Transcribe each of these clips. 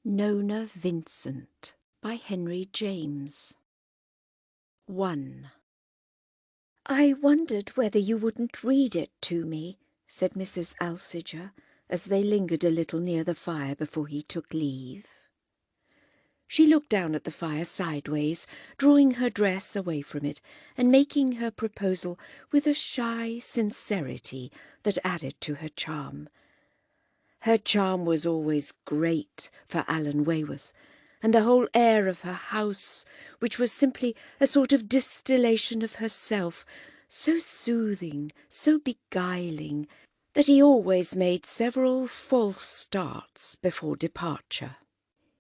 Nona Vincent by Henry James. 1. "I wondered whether you wouldn't read it to me," said Mrs. Alciger, as they lingered a little near the fire before he took leave. She looked down at the fire sideways, drawing her dress away from it, and making her proposal with a shy sincerity that added to her charm. Her charm was always great for Allan Wayworth, and the whole air of her house, which was simply a sort of distillation of herself, so soothing, so beguiling, that he always made several false starts before departure.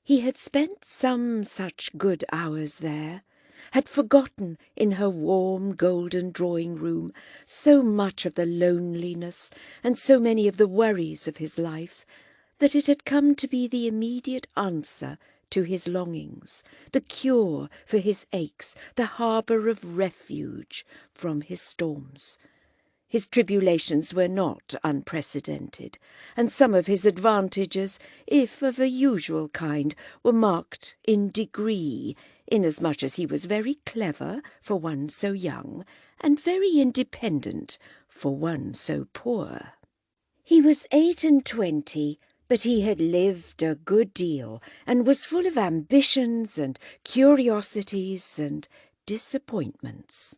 He had spent some such good hours there, had forgotten in her warm golden drawing-room so much of the loneliness and so many of the worries of his life, that it had come to be the immediate answer to his longings, the cure for his aches, the harbour of refuge from his storms. His tribulations were not unprecedented, and some of his advantages, if of a usual kind, were marked in degree, inasmuch as he was very clever for one so young, and very independent for one so poor. He was 28, but he had lived a good deal, and was full of ambitions and curiosities and disappointments.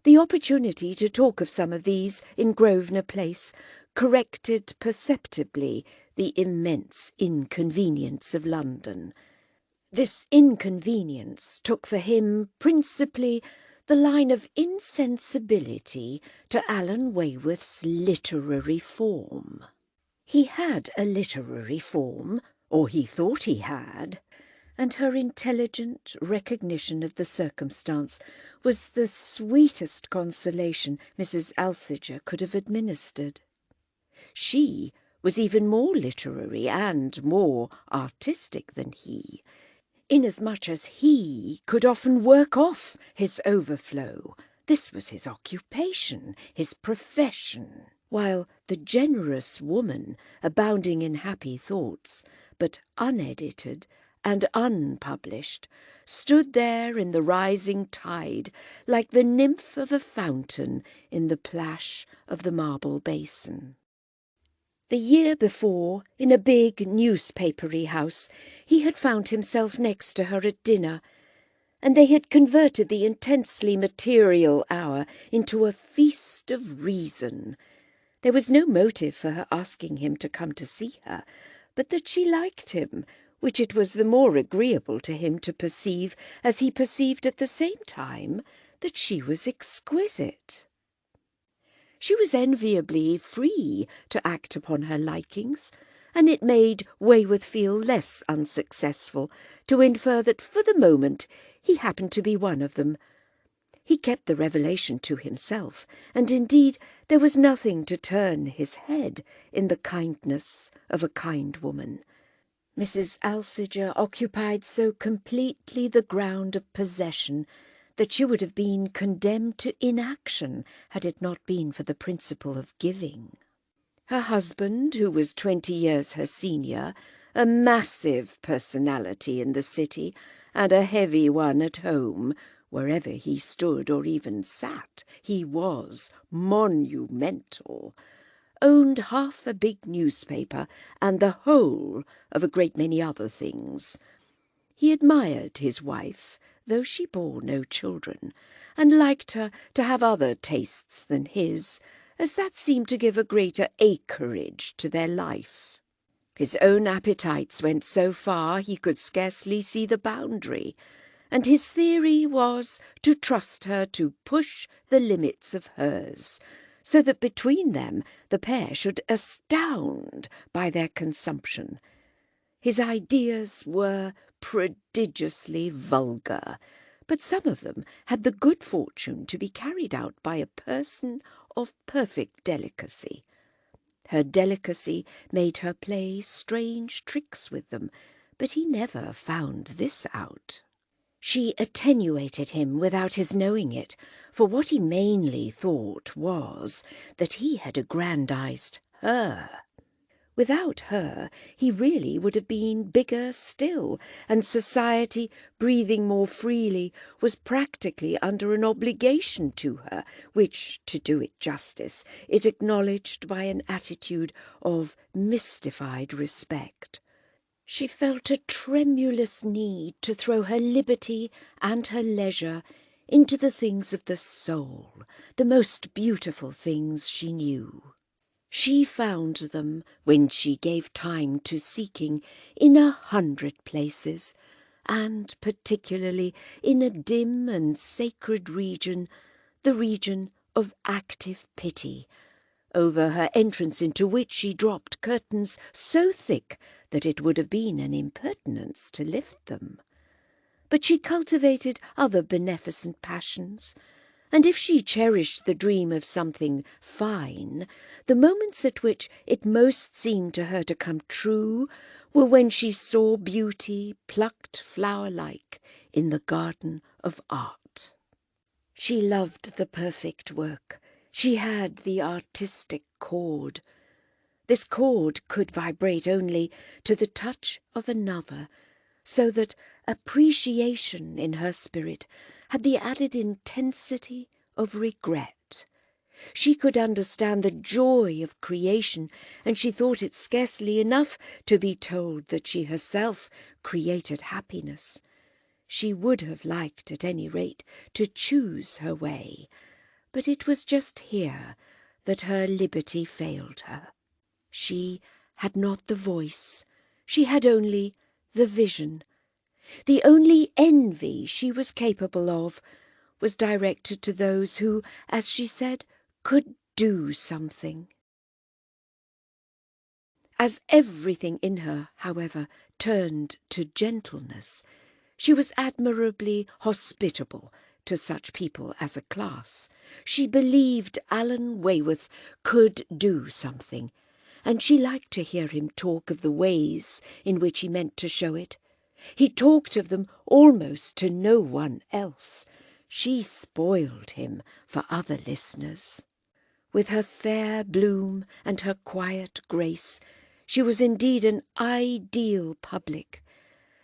The opportunity to talk of some of these in Grosvenor Place corrected perceptibly the immense inconvenience of London. This inconvenience took for him principally the line of insensibility to Allan Wayworth's literary form. He had a literary form, or he thought he had, and her intelligent recognition of the circumstance was the sweetest consolation Mrs. Alciger could have administered. She was even more literary and more artistic than he, inasmuch as he could often work off his overflow. This was his occupation, his profession, while the generous woman, abounding in happy thoughts, but unedited and unpublished, stood there in the rising tide like the nymph of a fountain in the plash of the marble basin. The year before, in a big newspapery house, he had found himself next to her at dinner, and they had converted the intensely material hour into a feast of reason. There was no motive for her asking him to come to see her, but that she liked him, which it was the more agreeable to him to perceive, as he perceived at the same time that she was exquisite. She was enviably free to act upon her likings, and it made Wayworth feel less unsuccessful to infer that for the moment he happened to be one of them. He kept the revelation to himself, and indeed there was nothing to turn his head in the kindness of a kind woman. Mrs. Alciger occupied so completely the ground of possession that she would have been condemned to inaction had it not been for the principle of giving. Her husband, who was 20 years her senior, a massive personality in the city, and a heavy one at home, wherever he stood or even sat, he was monumental, owned half a big newspaper and the whole of a great many other things. He admired his wife, though she bore no children, and liked her to have other tastes than his, as that seemed to give a greater acreage to their life. His own appetites went so far he could scarcely see the boundary, and his theory was to trust her to push the limits of hers, so that between them the pair should astound by their consumption. His ideas were prodigiously vulgar, but some of them had the good fortune to be carried out by a person of perfect delicacy. Her delicacy made her play strange tricks with them, but he never found this out. She attenuated him without his knowing it, for what he mainly thought was that he had aggrandized her. Without her, he really would have been bigger still, and society, breathing more freely, was practically under an obligation to her, which, to do it justice, it acknowledged by an attitude of mystified respect. She felt a tremulous need to throw her liberty and her leisure into the things of the soul, the most beautiful things she knew. She found them, when she gave time to seeking, in 100 places, and particularly in a dim and sacred region, the region of active pity, over her entrance into which she dropped curtains so thick that it would have been an impertinence to lift them. But she cultivated other beneficent passions, and if she cherished the dream of something fine, the moments at which it most seemed to her to come true were when she saw beauty plucked flower-like in the garden of art. She loved the perfect work. She had the artistic chord. This chord could vibrate only to the touch of another, so that appreciation in her spirit had the added intensity of regret. She could understand the joy of creation, and she thought it scarcely enough to be told that she herself created happiness. She would have liked, at any rate, to choose her way, but it was just here that her liberty failed her. She had not the voice, she had only the vision. The only envy she was capable of was directed to those who, as she said, could do something. As everything in her, however, turned to gentleness, she was admirably hospitable to such people as a class. She believed Allan Wayworth could do something, and she liked to hear him talk of the ways in which he meant to show it. He talked of them almost to no one else. She spoiled him for other listeners. With her fair bloom and her quiet grace, she was indeed an ideal public,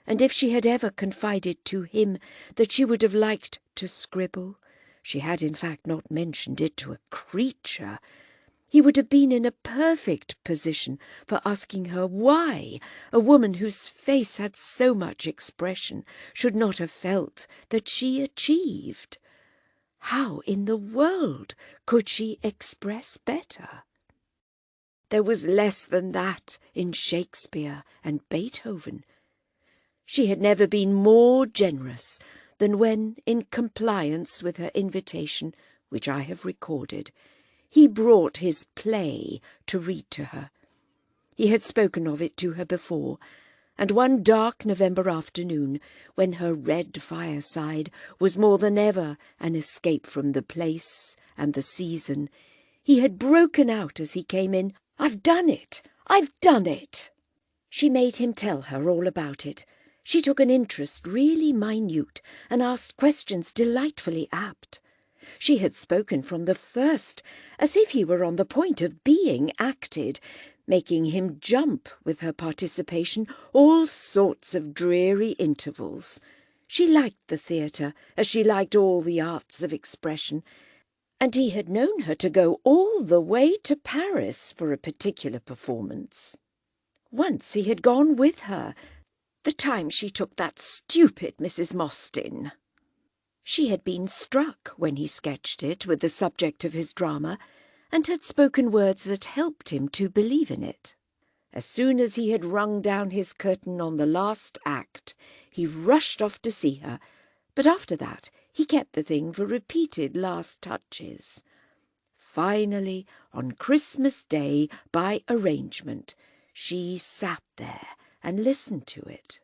and if she had ever confided to him that she would have liked to scribble, she had in fact not mentioned it to a creature, he would have been in a perfect position for asking her why a woman whose face had so much expression should not have felt that she achieved. How in the world could she express better? There was less than that in Shakespeare and Beethoven. She had never been more generous than when, in compliance with her invitation, which I have recorded, he brought his play to read to her. He had spoken of it to her before, and one dark November afternoon, when her red fireside was more than ever an escape from the place and the season, he had broken out as he came in, "I've done it! I've done it!" She made him tell her all about it. She took an interest really minute and asked questions delightfully apt. She had spoken from the first, as if he were on the point of being acted, making him jump with her participation all sorts of dreary intervals. She liked the theatre, as she liked all the arts of expression, and he had known her to go all the way to Paris for a particular performance. Once he had gone with her, the time she took that stupid Mrs. Mostyn. She had been struck, when he sketched it, with the subject of his drama, and had spoken words that helped him to believe in it. As soon as he had rung down his curtain on the last act, he rushed off to see her, but after that he kept the thing for repeated last touches. Finally, on Christmas Day, by arrangement, she sat there and listened to it.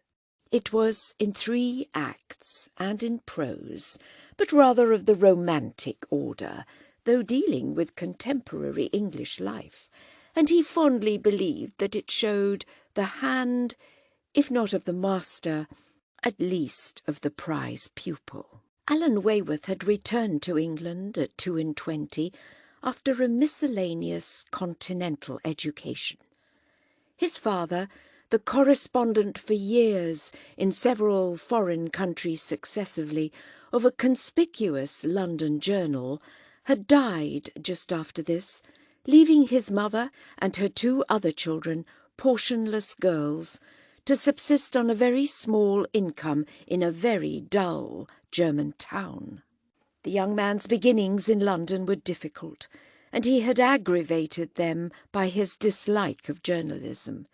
It was in 3 acts and in prose, but rather of the romantic order, though dealing with contemporary English life, and he fondly believed that it showed the hand, if not of the master, at least of the prize pupil. Allan Wayworth had returned to England at 22, after a miscellaneous continental education. His father, the correspondent for years in several foreign countries successively of a conspicuous London journal, had died just after this, leaving his mother and her 2 other children, portionless girls, to subsist on a very small income in a very dull German town. The young man's beginnings in London were difficult, and he had aggravated them by his dislike of journalism.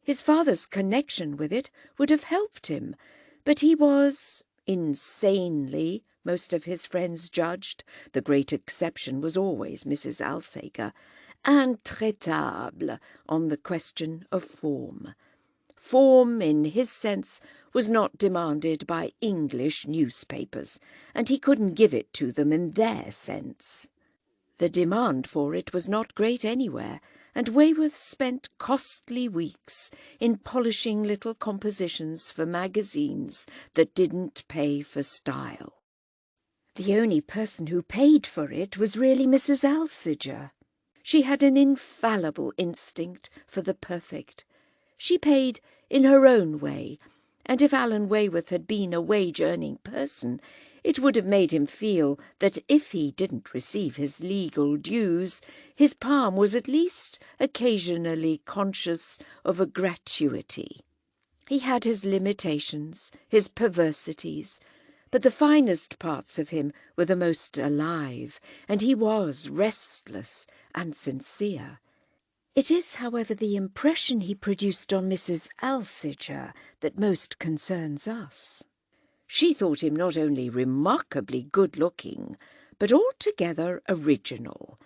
His father's connection with it would have helped him, but he was, insanely, most of his friends judged, the great exception was always Mrs. Alsager, intraitable on the question of form. Form, in his sense, was not demanded by English newspapers, and he couldn't give it to them in their sense. The demand for it was not great anywhere, and Wayworth spent costly weeks in polishing little compositions for magazines that didn't pay for style. The only person who paid for it was really Mrs. Alsager. She had an infallible instinct for the perfect. She paid in her own way, and if Allan Wayworth had been a wage-earning person, it would have made him feel that if he didn't receive his legal dues, his palm was at least occasionally conscious of a gratuity. He had his limitations, his perversities, but the finest parts of him were the most alive, and he was restless and sincere. It is, however, the impression he produced on Mrs. Alsager that most concerns us. She thought him not only remarkably good-looking, but altogether original.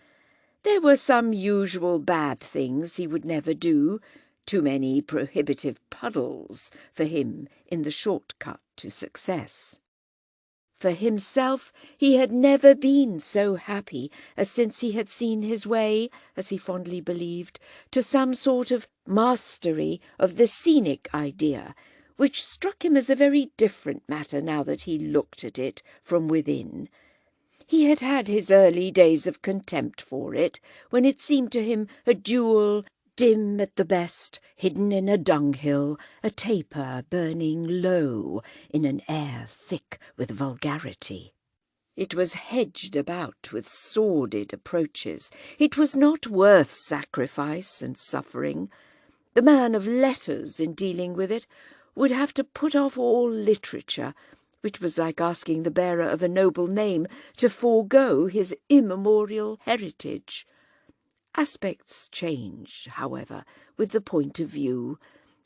There were some usual bad things he would never do, too many prohibitive puddles for him in the short-cut to success. For himself, he had never been so happy as since he had seen his way, as he fondly believed, to some sort of mastery of the scenic idea, which struck him as a very different matter now that he looked at it from within. He had had his early days of contempt for it, when it seemed to him a jewel, dim at the best, hidden in a dunghill, a taper burning low in an air thick with vulgarity. It was hedged about with sordid approaches. It was not worth sacrifice and suffering. The man of letters, in dealing with it, would have to put off all literature, which was like asking the bearer of a noble name to forego his immemorial heritage. Aspects change, however, with the point of view.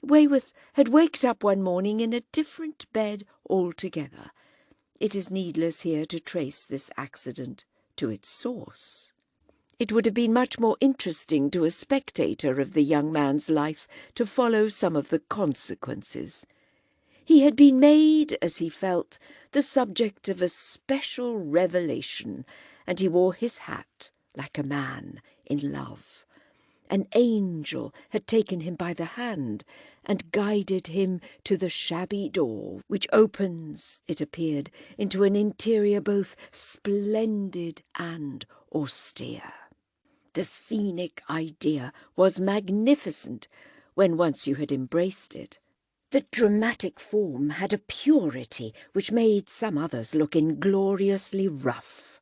Wayworth had waked up one morning in a different bed altogether. It is needless here to trace this accident to its source. It would have been much more interesting to a spectator of the young man's life to follow some of the consequences. He had been made, as he felt, the subject of a special revelation, and he wore his hat like a man in love. An angel had taken him by the hand and guided him to the shabby door, which opens, it appeared, into an interior both splendid and austere. The scenic idea was magnificent when once you had embraced it. The dramatic form had a purity which made some others look ingloriously rough.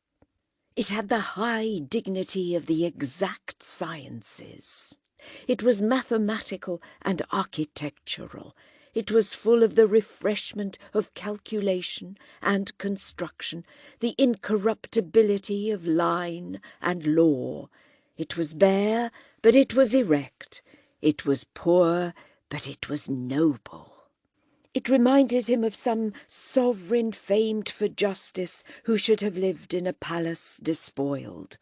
It had the high dignity of the exact sciences. It was mathematical and architectural. It was full of the refreshment of calculation and construction, the incorruptibility of line and law. It was bare, but it was erect. It was poor, but it was noble. It reminded him of some sovereign famed for justice who should have lived in a palace despoiled.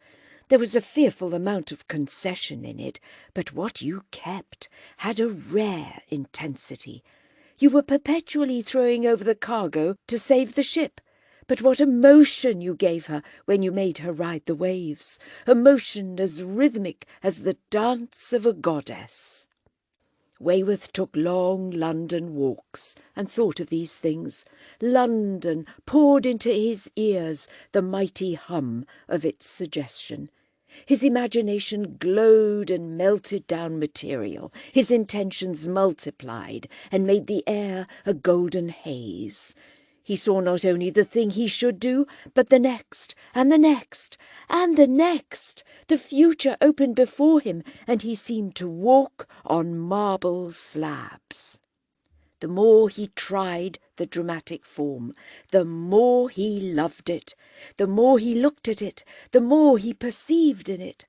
There was a fearful amount of concession in it, but what you kept had a rare intensity. You were perpetually throwing over the cargo to save the ship, but what emotion you gave her when you made her ride the waves, emotion as rhythmic as the dance of a goddess. Wayworth took long London walks and thought of these things. London poured into his ears the mighty hum of its suggestion. His imagination glowed and melted down material. His intentions multiplied and made the air a golden haze. He saw not only the thing he should do, but the next, and the next, and the next. The future opened before him, and he seemed to walk on marble slabs. The more he tried the dramatic form, the more he loved it. The more he looked at it, the more he perceived in it.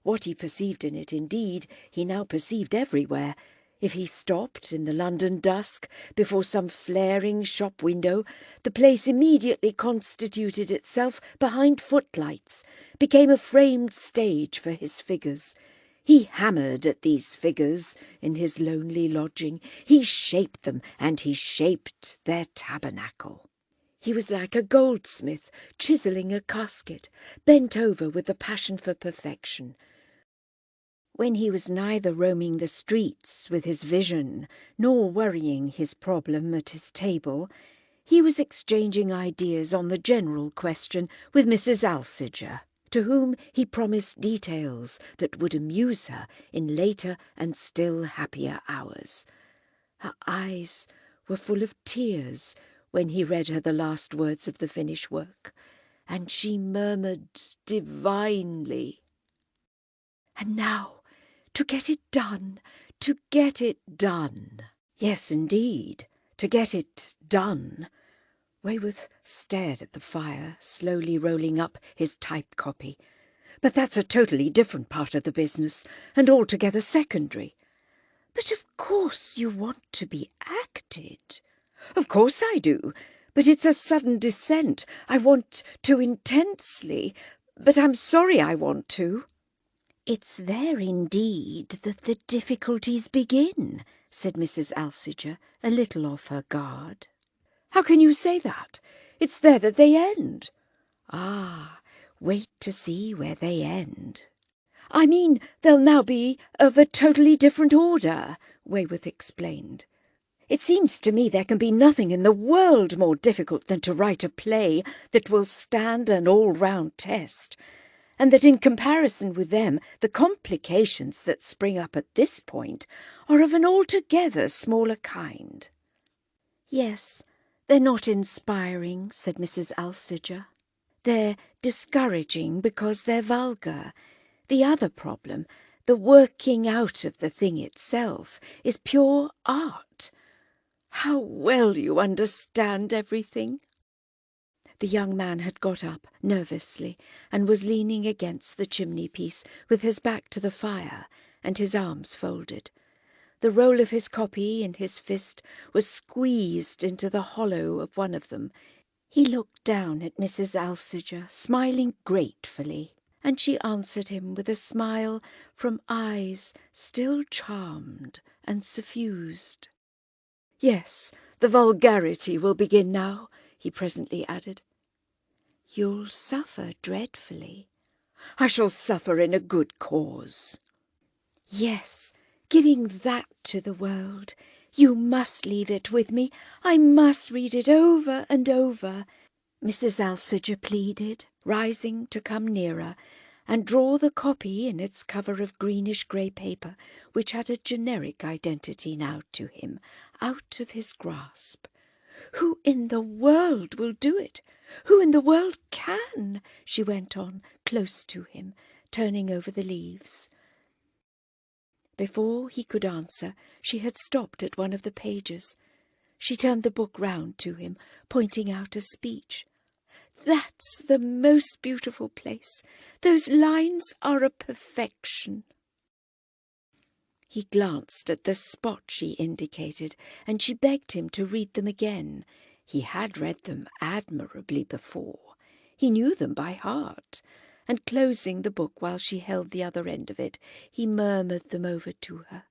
What he perceived in it, indeed, he now perceived everywhere. If he stopped in the London dusk before some flaring shop window, the place immediately constituted itself behind footlights, became a framed stage for his figures. He hammered at these figures in his lonely lodging. He shaped them, and he shaped their tabernacle. He was like a goldsmith chiselling a casket, bent over with the passion for perfection. When he was neither roaming the streets with his vision, nor worrying his problem at his table, he was exchanging ideas on the general question with Mrs. Alsager, to whom he promised details that would amuse her in later and still happier hours. Her eyes were full of tears when he read her the last words of the finished work, and she murmured divinely, "And now, to get it done, to get it done." Yes, indeed, to get it done. Wayworth stared at the fire, slowly rolling up his type copy. "But that's a totally different part of the business, and altogether secondary." "But of course you want to be acted." "Of course I do, but it's a sudden descent. I want to intensely, but I'm sorry I want to." "It's there indeed that the difficulties begin," said Mrs. Alsager, a little off her guard. "How can you say that? It's there that they end." "Ah, wait to see where they end." "I mean, they'll now be of a totally different order," Wayworth explained. "It seems to me there can be nothing in the world more difficult than to write a play that will stand an all-round test, and that in comparison with them the complications that spring up at this point are of an altogether smaller kind." "Yes, they're not inspiring," said Mrs. Alsager. "They're discouraging because they're vulgar. The other problem, the working out of the thing itself, is pure art." "How well you understand everything!" The young man had got up nervously and was leaning against the chimney-piece with his back to the fire and his arms folded. The roll of his copy in his fist was squeezed into the hollow of one of them. He looked down at Mrs. Alsager, smiling gratefully, and she answered him with a smile from eyes still charmed and suffused. "Yes, the vulgarity will begin now," he presently added. "You'll suffer dreadfully." "I shall suffer in a good cause." "Yes, giving that to the world. You must leave it with me. I must read it over and over," Mrs. Alsager pleaded, rising to come nearer and draw the copy in its cover of greenish-grey paper, which had a generic identity now to him, out of his grasp. "Who in the world will do it? Who in the world can?" she went on, close to him, turning over the leaves. Before he could answer, she had stopped at one of the pages. She turned the book round to him, pointing out a speech. "That's the most beautiful place. Those lines are a perfection." He glanced at the spot she indicated, and she begged him to read them again. He had read them admirably before. He knew them by heart, and closing the book while she held the other end of it, he murmured them over to her.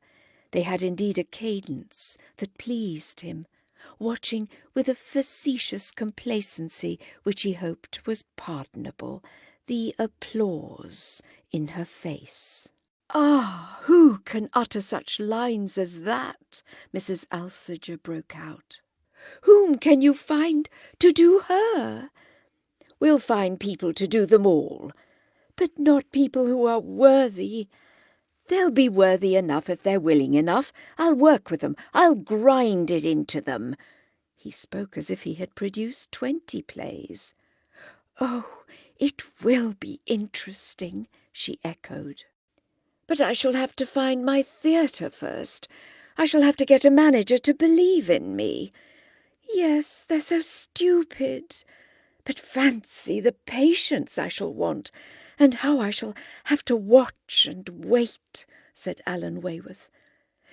They had indeed a cadence that pleased him, watching with a facetious complacency which he hoped was pardonable the applause in her face. "Ah, who can utter such lines as that?" Mrs. Alsager broke out. "Whom can you find to do her?" "We'll find people to do them all. But not people who are worthy. They'll be worthy enough if they're willing enough. I'll work with them. I'll grind it into them." He spoke as if he had produced 20 plays. "Oh, it will be interesting," she echoed. "But I shall have to find my theatre first. I shall have to get a manager to believe in me. Yes, they're so stupid. But fancy the patience I shall want, and how I shall have to watch and wait," said Allan Wayworth.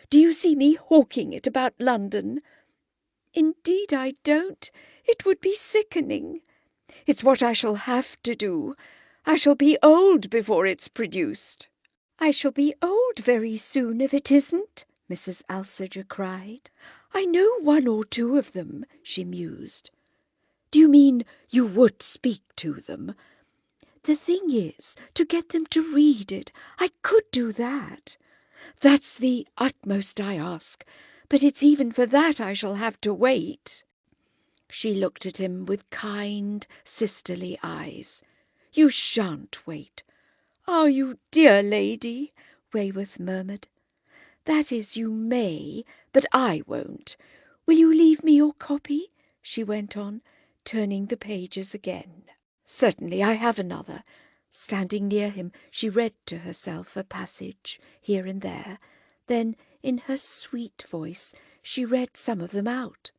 "Do you see me hawking it about London?" "Indeed I don't. It would be sickening. It's what I shall have to do. I shall be old before it's produced." "I shall be old very soon if it isn't," Mrs. Alsager cried. "I know one or two of them," she mused. "Do you mean you would speak to them?" "The thing is, to get them to read it. I could do that. That's the utmost I ask, but it's even for that I shall have to wait." She looked at him with kind, sisterly eyes. "You shan't wait." "Ah, you dear lady," Wayworth murmured. "That is, you may, but I won't. Will you leave me your copy?" she went on, turning the pages again. "Certainly, I have another." Standing near him, she read to herself a passage here and there. Then, in her sweet voice, she read some of them out.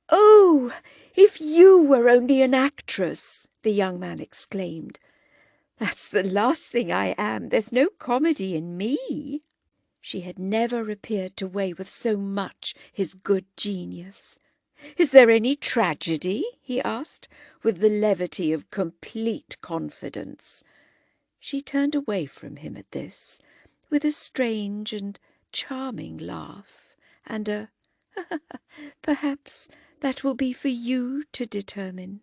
"Oh, if you were only an actress!" the young man exclaimed. "That's the last thing I am. There's no comedy in me." She had never appeared to weigh with so much his good genius. "Is there any tragedy?" he asked, with the levity of complete confidence. She turned away from him at this, with a strange and charming laugh, and a "Perhaps that will be for you to determine."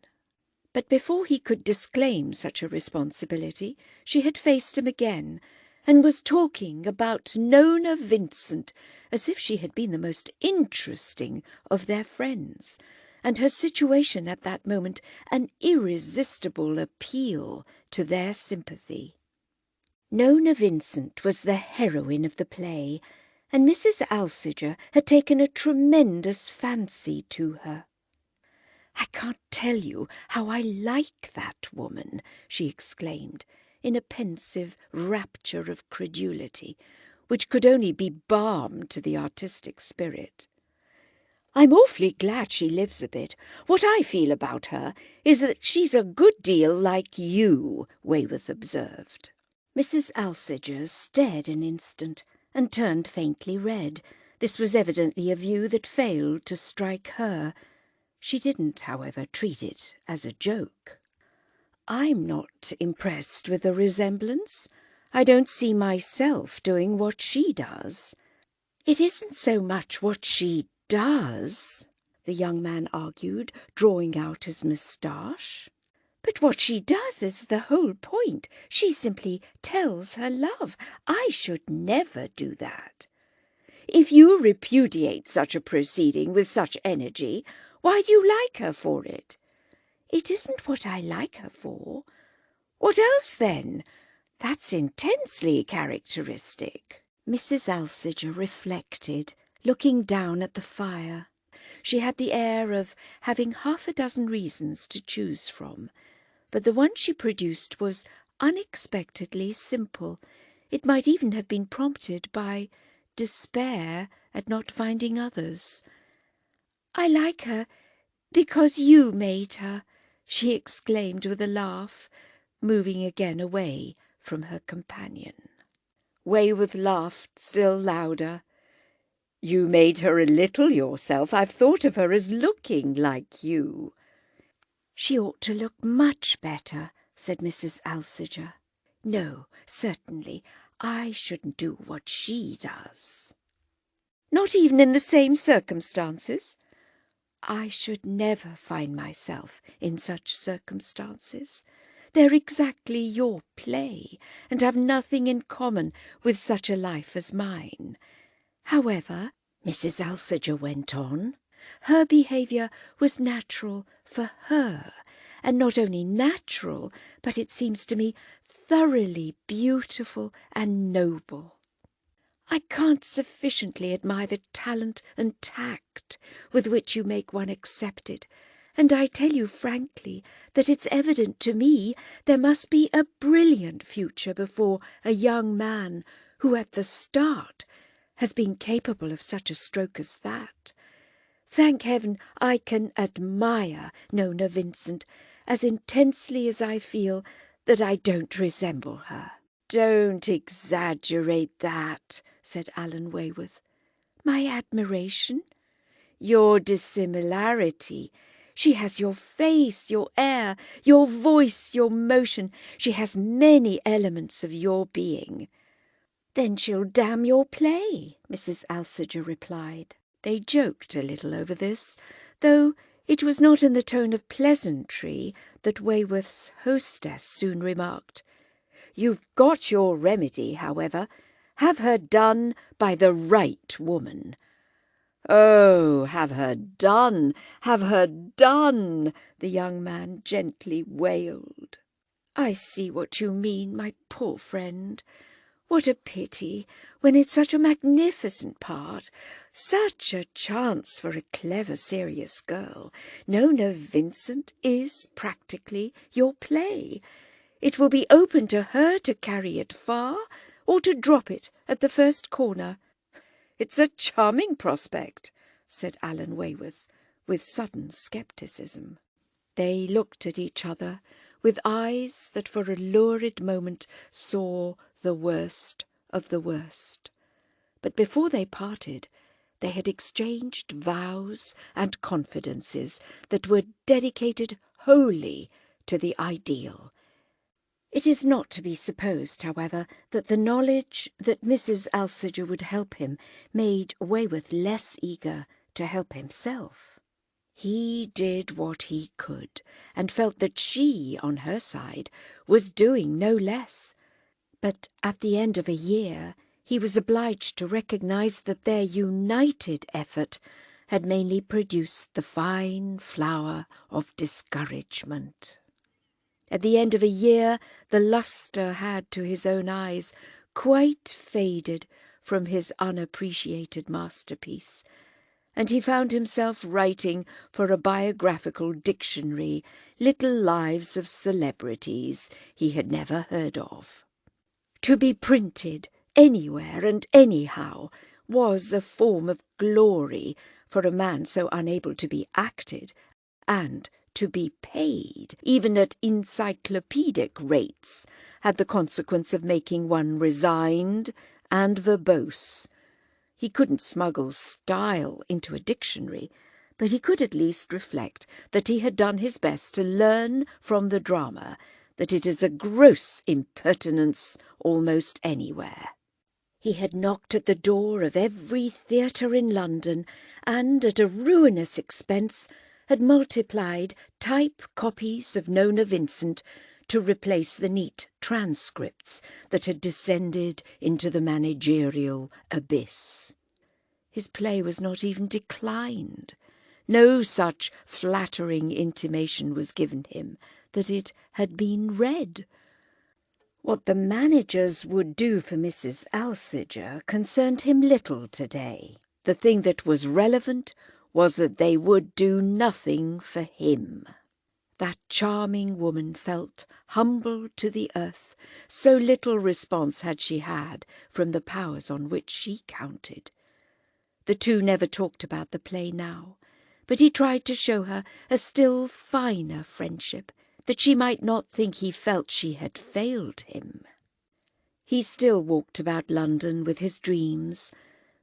But before he could disclaim such a responsibility, she had faced him again, and was talking about Nona Vincent as if she had been the most interesting of their friends, and her situation at that moment an irresistible appeal to their sympathy. Nona Vincent was the heroine of the play, and Mrs. Alsager had taken a tremendous fancy to her. "I can't tell you how I like that woman," she exclaimed, in a pensive rapture of credulity, which could only be balm to the artistic spirit. "I'm awfully glad she lives a bit. What I feel about her is that she's a good deal like you," Wayworth observed. Mrs. Alsager stared an instant and turned faintly red. This was evidently a view that failed to strike her. She didn't, however, treat it as a joke. "I'm not impressed with the resemblance. I don't see myself doing what she does." "It isn't so much what she does," the young man argued, drawing out his moustache. "But what she does is the whole point. She simply tells her love. I should never do that." "If you repudiate such a proceeding with such energy, why do you like her for it?" "It isn't what I like her for." "What else, then? That's intensely characteristic." Mrs. Alsager reflected, looking down at the fire. She had the air of having half a dozen reasons to choose from, but the one she produced was unexpectedly simple. It might even have been prompted by despair at not finding others. "I like her because you made her," she exclaimed with a laugh, moving again away from her companion. Wayworth laughed still louder. "You made her a little yourself. I've thought of her as looking like you." "She ought to look much better," said Mrs. Alsager. "No, certainly, I shouldn't do what she does." "Not even in the same circumstances?" "I should never find myself in such circumstances. They're exactly your play, and have nothing in common with such a life as mine. However," Mrs. Alsager went on, "her behaviour was natural for her, and not only natural, but it seems to me thoroughly beautiful and noble. I can't sufficiently admire the talent and tact with which you make one accept it, and I tell you frankly that it's evident to me there must be a brilliant future before a young man who at the start has been capable of such a stroke as that. Thank heaven I can admire Nona Vincent as intensely as I feel that I don't resemble her." "Don't exaggerate that," said Allan Wayworth. "My admiration?" "Your dissimilarity. She has your face, your air, your voice, your motion. She has many elements of your being." "Then she'll damn your play," Mrs. Alsager replied. They joked a little over this, though it was not in the tone of pleasantry that Wayworth's hostess soon remarked, "You've got your remedy, however. Have her done by the right woman." "Oh, have her done, have her done," the young man gently wailed. "I see what you mean, my poor friend. What a pity, when it's such a magnificent part, such a chance for a clever, serious girl. Nona Vincent is practically your play. It will be open to her to carry it far or to drop it at the first corner." "It's a charming prospect," said Allan Wayworth, with sudden scepticism. They looked at each other with eyes that for a lurid moment saw the worst of the worst. But before they parted, they had exchanged vows and confidences that were dedicated wholly to the ideal. It is not to be supposed, however, that the knowledge that Mrs. Alsager would help him made Wayworth less eager to help himself. He did what he could, and felt that she, on her side, was doing no less. But at the end of a year he was obliged to recognise that their united effort had mainly produced the fine flower of discouragement. At the end of a year the lustre had, to his own eyes, quite faded from his unappreciated masterpiece, and he found himself writing for a biographical dictionary little lives of celebrities he had never heard of. To be printed anywhere and anyhow was a form of glory for a man so unable to be acted, and to be paid, even at encyclopedic rates, had the consequence of making one resigned and verbose. He couldn't smuggle style into a dictionary, but he could at least reflect that he had done his best to learn from the drama that it is a gross impertinence almost anywhere. He had knocked at the door of every theatre in London, and at a ruinous expense had multiplied type copies of Nona Vincent to replace the neat transcripts that had descended into the managerial abyss. His play was not even declined. No such flattering intimation was given him that it had been read. What the managers would do for Mrs. Alsager concerned him little today. The thing that was relevant was that they would do nothing for him. That charming woman felt humbled to the earth, so little response had she had from the powers on which she counted. The two never talked about the play now, but he tried to show her a still finer friendship, that she might not think he felt she had failed him. He still walked about London with his dreams,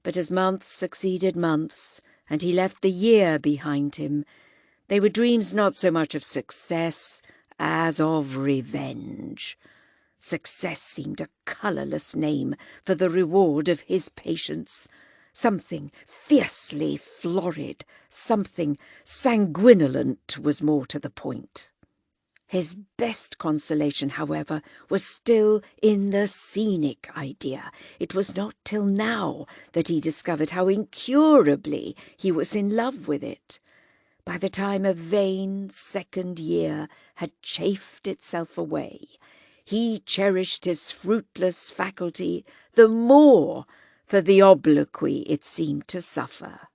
but as months succeeded months, and he left the year behind him, they were dreams not so much of success as of revenge. Success seemed a colourless name for the reward of his patience. Something fiercely florid, something sanguinolent was more to the point. His best consolation, however, was still in the scenic idea. It was not till now that he discovered how incurably he was in love with it. By the time a vain second year had chafed itself away, he cherished his fruitless faculty the more for the obloquy it seemed to suffer.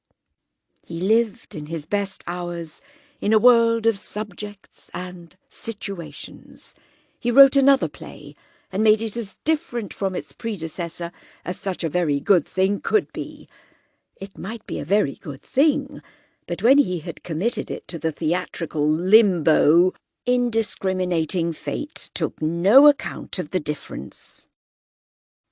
He lived in his best hours in a world of subjects and situations. He wrote another play and made it as different from its predecessor as such a very good thing could be. It might be a very good thing, but when he had committed it to the theatrical limbo, indiscriminating fate took no account of the difference.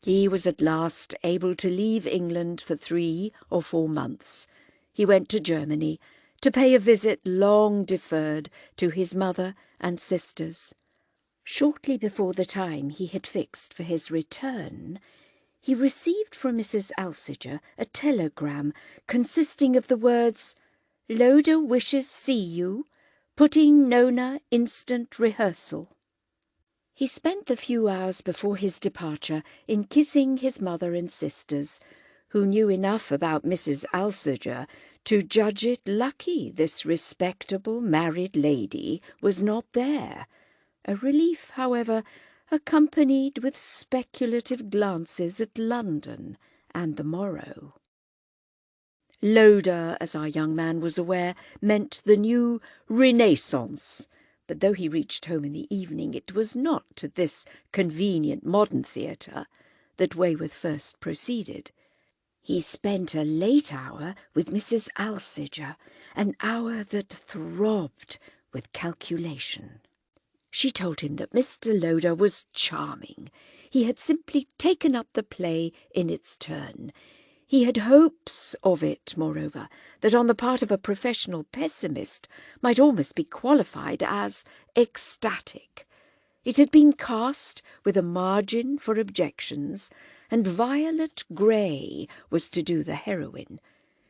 He was at last able to leave England for 3 or 4 months. He went to Germany to pay a visit long deferred to his mother and sisters. Shortly before the time he had fixed for his return, he received from Mrs. Alsager a telegram consisting of the words, "Loda wishes see you, putting Nona instant rehearsal." He spent the few hours before his departure in kissing his mother and sisters, who knew enough about Mrs. Alsager to judge it lucky this respectable married lady was not there. A relief, however, accompanied with speculative glances at London and the morrow. Loda, as our young man was aware, meant the new Renaissance, but though he reached home in the evening, it was not to this convenient modern theatre that Wayworth first proceeded. He spent a late hour with Mrs. Alsager, an hour that throbbed with calculation. She told him that Mr. Loda was charming. He had simply taken up the play in its turn. He had hopes of it, moreover, that on the part of a professional pessimist might almost be qualified as ecstatic. It had been cast with a margin for objections, and Violet Grey was to do the heroine.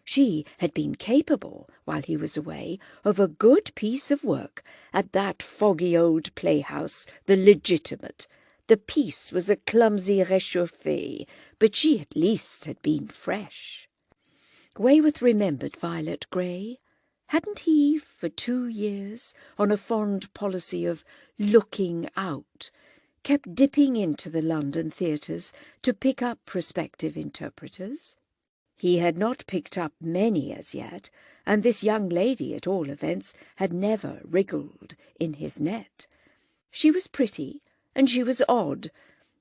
She had been capable, while he was away, of a good piece of work at that foggy old playhouse, The Legitimate. The piece was a clumsy réchauffé, but she at least had been fresh. Wayworth remembered Violet Grey. Hadn't he, for 2 years, on a fond policy of looking out, kept dipping into the London theatres to pick up prospective interpreters? He had not picked up many as yet, and this young lady, at all events, had never wriggled in his net. She was pretty, and she was odd,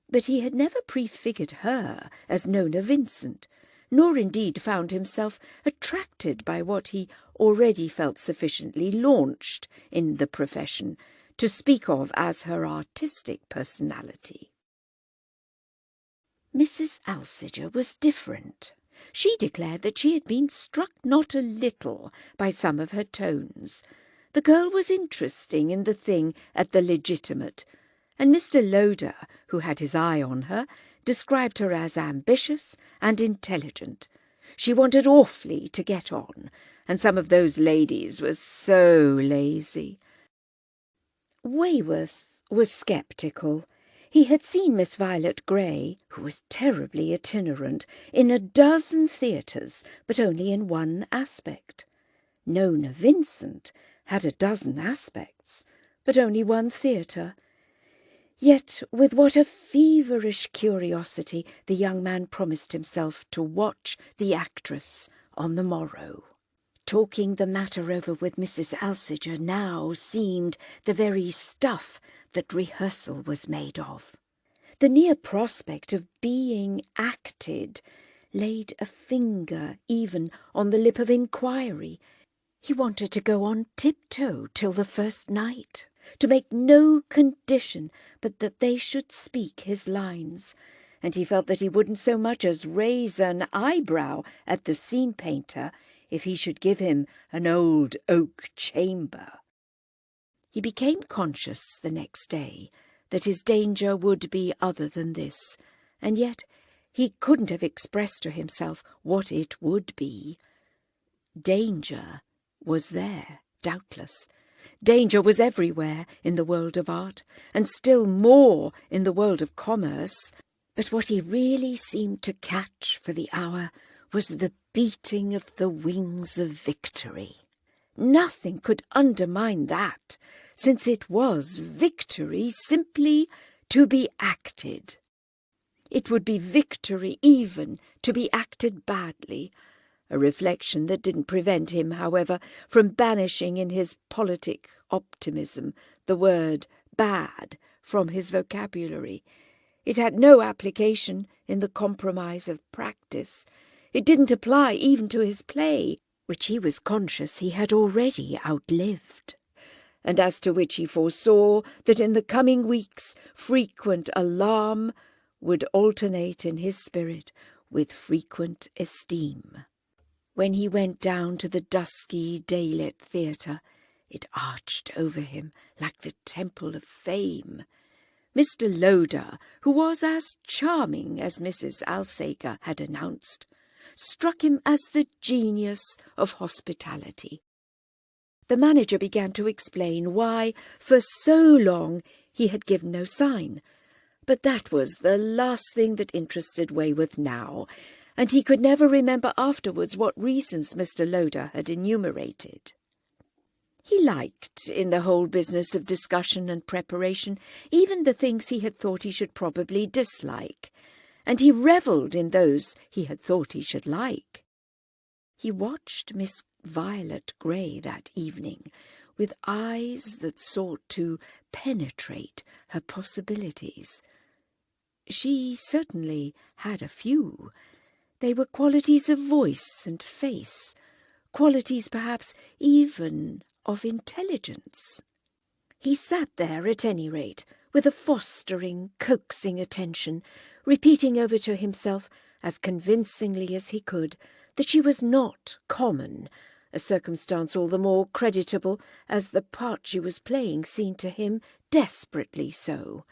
but he had never prefigured her as Nona Vincent, nor indeed found himself attracted by what he already felt sufficiently launched in the profession to speak of as her artistic personality. Mrs. Alsager was different. She declared that she had been struck not a little by some of her tones. The girl was interesting in the thing at The Legitimate, and Mr. Loda, who had his eye on her, described her as ambitious and intelligent. She wanted awfully to get on, and some of those ladies were so lazy. Wayworth was sceptical. He had seen Miss Violet Grey, who was terribly itinerant, in a dozen theatres, but only in one aspect. Nona Vincent had a dozen aspects, but only one theatre. Yet with what a feverish curiosity the young man promised himself to watch the actress on the morrow. Talking the matter over with Mrs. Alsager now seemed the very stuff that rehearsal was made of. The near prospect of being acted laid a finger even on the lip of inquiry. He wanted to go on tiptoe till the first night, to make no condition but that they should speak his lines, and he felt that he wouldn't so much as raise an eyebrow at the scene-painter if he should give him an old oak chamber. He became conscious the next day that his danger would be other than this, and yet he couldn't have expressed to himself what it would be. Danger was there, doubtless. Danger was everywhere in the world of art, and still more in the world of commerce, but what he really seemed to catch for the hour was the beating of the wings of victory. Nothing could undermine that, since it was victory simply to be acted. It would be victory even to be acted badly, a reflection that didn't prevent him, however, from banishing in his politic optimism the word bad from his vocabulary. It had no application in the compromise of practice. It didn't apply even to his play, which he was conscious he had already outlived, and as to which he foresaw that in the coming weeks frequent alarm would alternate in his spirit with frequent esteem. When he went down to the dusky daylit theatre, it arched over him like the temple of fame. Mr. Loder, who was as charming as Mrs. Alsager had announced, struck him as the genius of hospitality. The manager began to explain why, for so long, he had given no sign, but that was the last thing that interested Wayworth now, and he could never remember afterwards what reasons Mr. Loder had enumerated. He liked, in the whole business of discussion and preparation, even the things he had thought he should probably dislike, and he revelled in those he had thought he should like. He watched Miss Violet Grey that evening with eyes that sought to penetrate her possibilities. She certainly had a few. They were qualities of voice and face, qualities perhaps even of intelligence. He sat there, at any rate, with a fostering, coaxing attention, repeating over to himself, as convincingly as he could, that she was not common, a circumstance all the more creditable as the part she was playing seemed to him desperately so.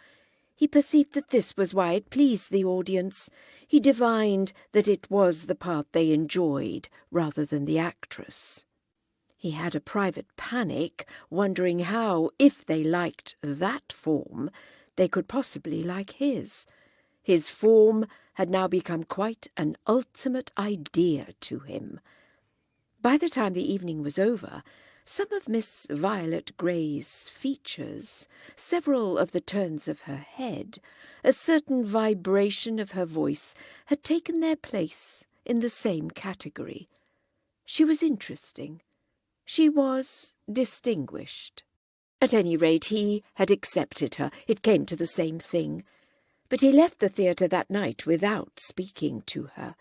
He perceived that this was why it pleased the audience. He divined that it was the part they enjoyed rather than the actress. He had a private panic, wondering how, if they liked that form, they could possibly like his. His form had now become quite an ultimate idea to him. By the time the evening was over, some of Miss Violet Grey's features, several of the turns of her head, a certain vibration of her voice had taken their place in the same category. She was interesting. She was distinguished. At any rate, he had accepted her. It came to the same thing. But he left the theatre that night without speaking to her,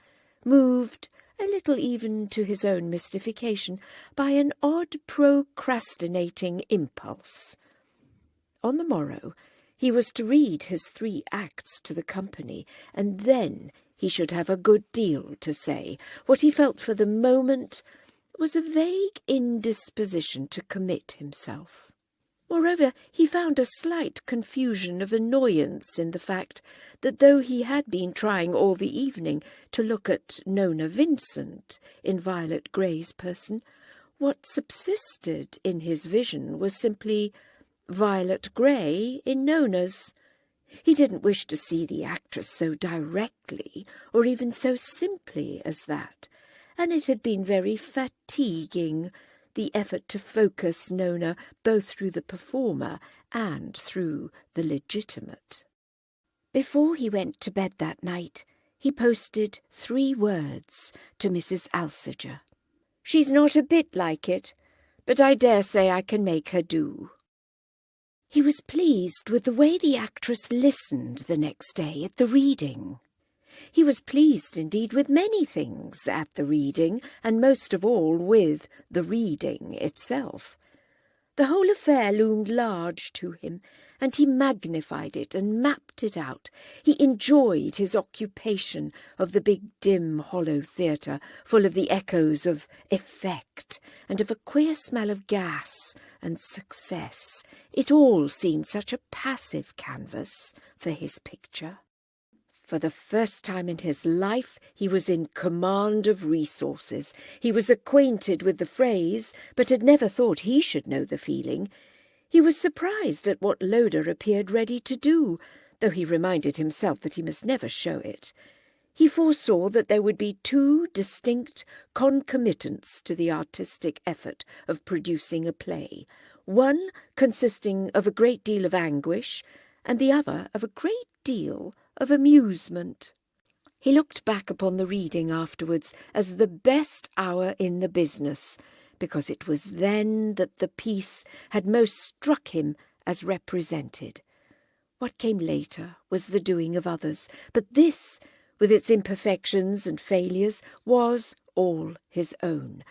moved, a little even to his own mystification, by an odd procrastinating impulse. On the morrow he was to read his 3 acts to the company, and then he should have a good deal to say. What he felt for the moment was a vague indisposition to commit himself. Moreover, he found a slight confusion of annoyance in the fact that though he had been trying all the evening to look at Nona Vincent in Violet Grey's person, what subsisted in his vision was simply Violet Grey in Nona's. He didn't wish to see the actress so directly, or even so simply as that, and it had been very fatiguing, the effort to focus Nona both through the performer and through the legitimate. Before he went to bed that night, he posted 3 words to Mrs. Alsager. "She's not a bit like it, but I dare say I can make her do." He was pleased with the way the actress listened the next day at the reading. He was pleased indeed with many things at the reading, and most of all with the reading itself. The whole affair loomed large to him, and he magnified it and mapped it out. He enjoyed his occupation of the big, dim, hollow theatre, full of the echoes of effect and of a queer smell of gas and success. It all seemed such a passive canvas for his picture. For the first time in his life he was in command of resources. He was acquainted with the phrase, but had never thought he should know the feeling. He was surprised at what Loder appeared ready to do, though he reminded himself that he must never show it. He foresaw that there would be 2 distinct concomitants to the artistic effort of producing a play, one consisting of a great deal of anguish, and the other of a great deal of amusement. He looked back upon the reading afterwards as the best hour in the business, because it was then that the piece had most struck him as represented. What came later was the doing of others, but this, with its imperfections and failures, was all his own.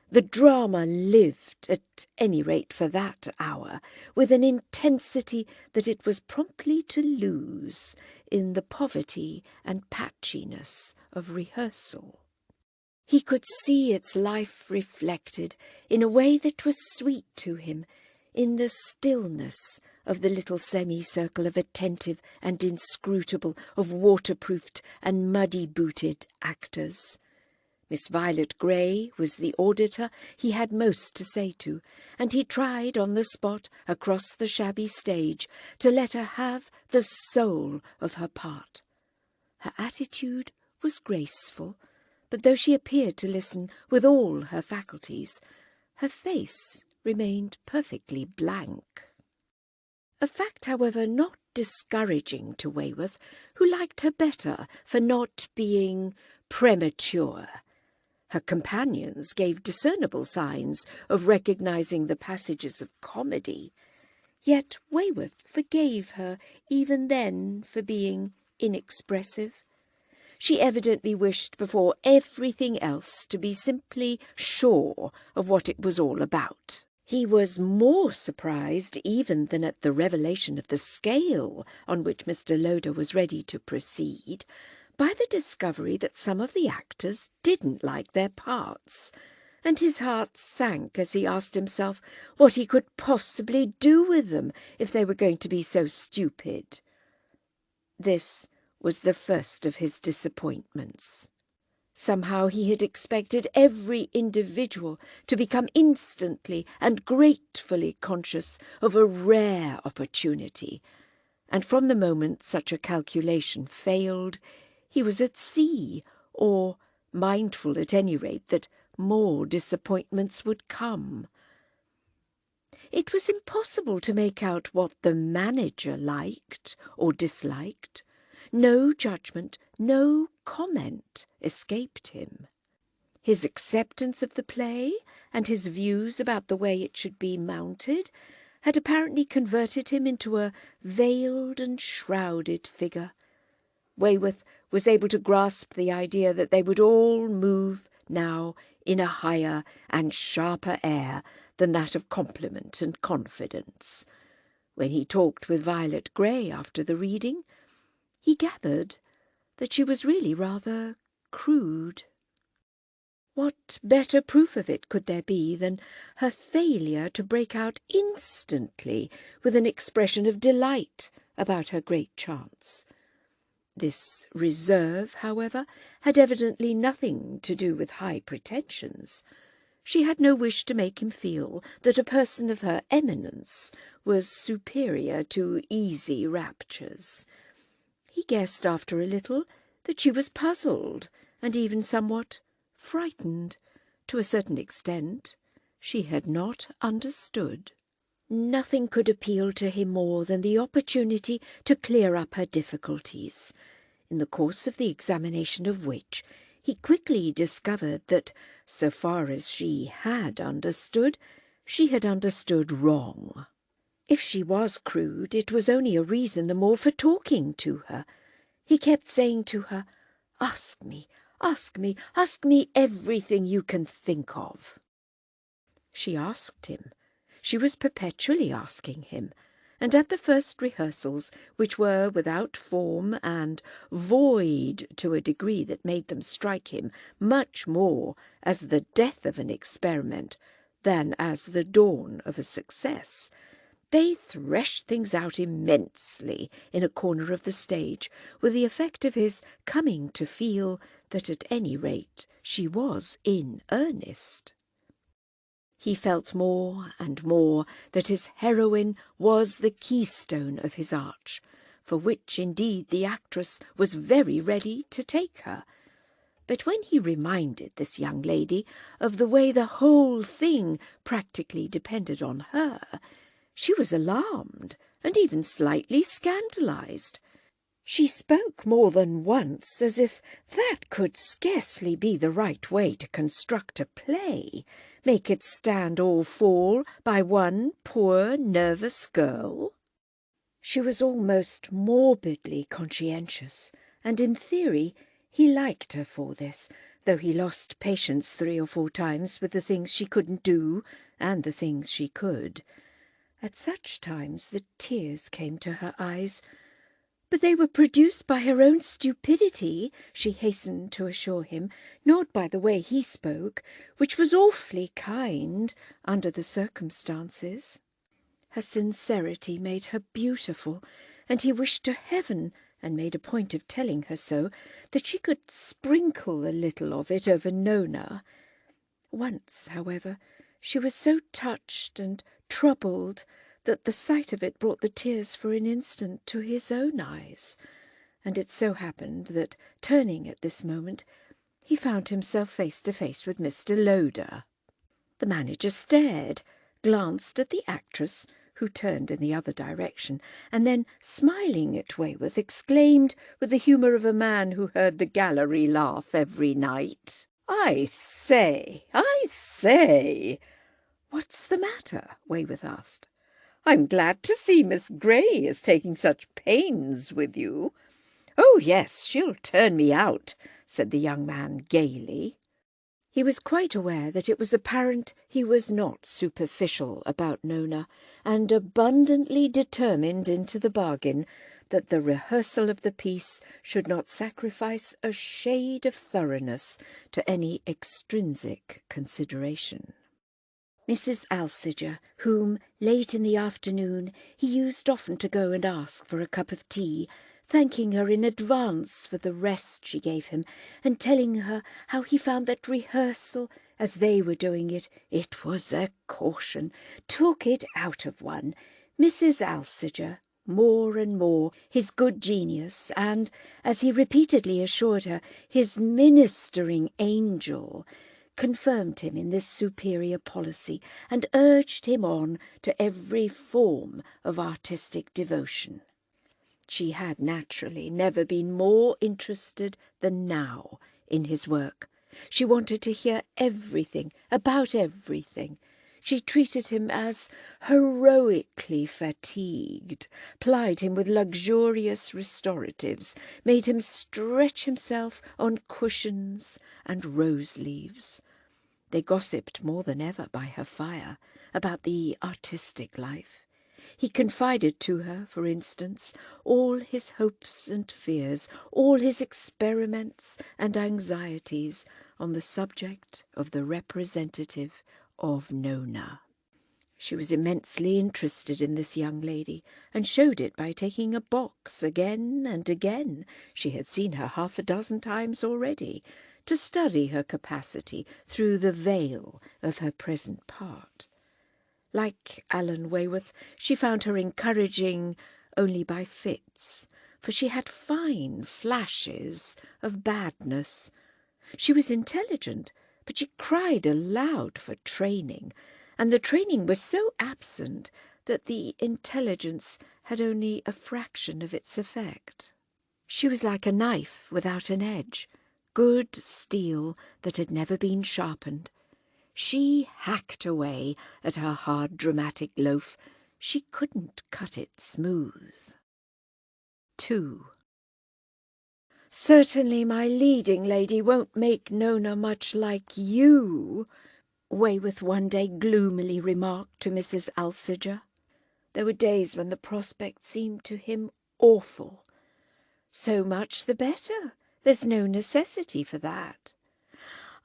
The drama lived, at any rate for that hour, with an intensity that it was promptly to lose in the poverty and patchiness of rehearsal. He could see its life reflected in a way that was sweet to him, in the stillness of the little semicircle of attentive and inscrutable, of waterproofed and muddy-booted actors. Miss Violet Grey was the auditor he had most to say to, and he tried on the spot, across the shabby stage, to let her have the soul of her part. Her attitude was graceful, but though she appeared to listen with all her faculties, her face remained perfectly blank. A fact, however, not discouraging to Wayworth, who liked her better for not being premature. Her companions gave discernible signs of recognizing the passages of comedy, yet Wayworth forgave her even then for being inexpressive. She evidently wished before everything else to be simply sure of what it was all about. He was more surprised even than at the revelation of the scale on which Mr. Loder was ready to proceed, by the discovery that some of the actors didn't like their parts, and his heart sank as he asked himself what he could possibly do with them if they were going to be so stupid. This was the first of his disappointments. Somehow he had expected every individual to become instantly and gratefully conscious of a rare opportunity, and from the moment such a calculation failed, he was at sea, or mindful at any rate that more disappointments would come. It was impossible to make out what the manager liked or disliked. No judgment, no comment escaped him. His acceptance of the play and his views about the way it should be mounted had apparently converted him into a veiled and shrouded figure. Wayworth was able to grasp the idea that they would all move now in a higher and sharper air than that of compliment and confidence. When he talked with Violet Grey after the reading, he gathered that she was really rather crude. What better proof of it could there be than her failure to break out instantly with an expression of delight about her great chance? This reserve, however, had evidently nothing to do with high pretensions. She had no wish to make him feel that a person of her eminence was superior to easy raptures. He guessed after a little that she was puzzled and even somewhat frightened. To a certain extent, she had not understood. Nothing could appeal to him more than the opportunity to clear up her difficulties, in the course of the examination of which he quickly discovered that, so far as she had understood, she had understood wrong. If she was crude, it was only a reason the more for talking to her. He kept saying to her, "Ask me, ask me, ask me everything you can think of." She asked him. She was perpetually asking him, and at the first rehearsals, which were without form and void to a degree that made them strike him much more as the death of an experiment than as the dawn of a success, they threshed things out immensely in a corner of the stage, with the effect of his coming to feel that at any rate she was in earnest. He felt more and more that his heroine was the keystone of his arch, for which indeed the actress was very ready to take her. But when he reminded this young lady of the way the whole thing practically depended on her, she was alarmed and even slightly scandalized. She spoke more than once as if that could scarcely be the right way to construct a play, make it stand or fall by one poor nervous girl. She was almost morbidly conscientious, and in theory he liked her for this, though he lost patience 3 or 4 times with the things she couldn't do and the things she could. At such times the tears came to her eyes, but they were produced by her own stupidity, she hastened to assure him, not by the way he spoke, which was awfully kind under the circumstances. Her sincerity made her beautiful, and he wished to heaven, and made a point of telling her so, that she could sprinkle a little of it over Nona. Once, however, she was so touched and troubled that the sight of it brought the tears for an instant to his own eyes, and it so happened that, turning at this moment, he found himself face to face with Mr. Loder. The manager stared, glanced at the actress, who turned in the other direction, and then, smiling at Wayworth, exclaimed, with the humour of a man who heard the gallery laugh every night, "I say! "What's the matter?" Wayworth asked. "I'm glad to see Miss Grey is taking such pains with you." "Oh, yes, she'll turn me out," said the young man gaily. He was quite aware that it was apparent he was not superficial about Nona, and abundantly determined into the bargain that the rehearsal of the piece should not sacrifice a shade of thoroughness to any extrinsic consideration. Mrs. Alcinger, whom, late in the afternoon, he used often to go and ask for a cup of tea, thanking her in advance for the rest she gave him, and telling her how he found that rehearsal, as they were doing it, it was a caution, took it out of one. Mrs. Alcinger, more and more his good genius, and, as he repeatedly assured her, his ministering angel, confirmed him in this superior policy, and urged him on to every form of artistic devotion. She had naturally never been more interested than now in his work. She wanted to hear everything about everything. She treated him as heroically fatigued, plied him with luxurious restoratives, made him stretch himself on cushions and rose-leaves. They gossiped more than ever by her fire about the artistic life. He confided to her, for instance, all his hopes and fears, all his experiments and anxieties on the subject of the representative of Nona. She was immensely interested in this young lady, and showed it by taking a box again and again, she had seen her 6 times already, to study her capacity through the veil of her present part. Like Allan Wayworth, she found her encouraging only by fits, for she had fine flashes of badness. She was intelligent, but she cried aloud for training, and the training was so absent that the intelligence had only a fraction of its effect. She was like a knife without an edge, good steel that had never been sharpened. She hacked away at her hard dramatic loaf. She couldn't cut it smooth. 2. "Certainly my leading lady won't make Nona much like you," Wayworth one day gloomily remarked to Mrs. Alcinger. There were days when the prospect seemed to him awful. "So much the better. There's no necessity for that."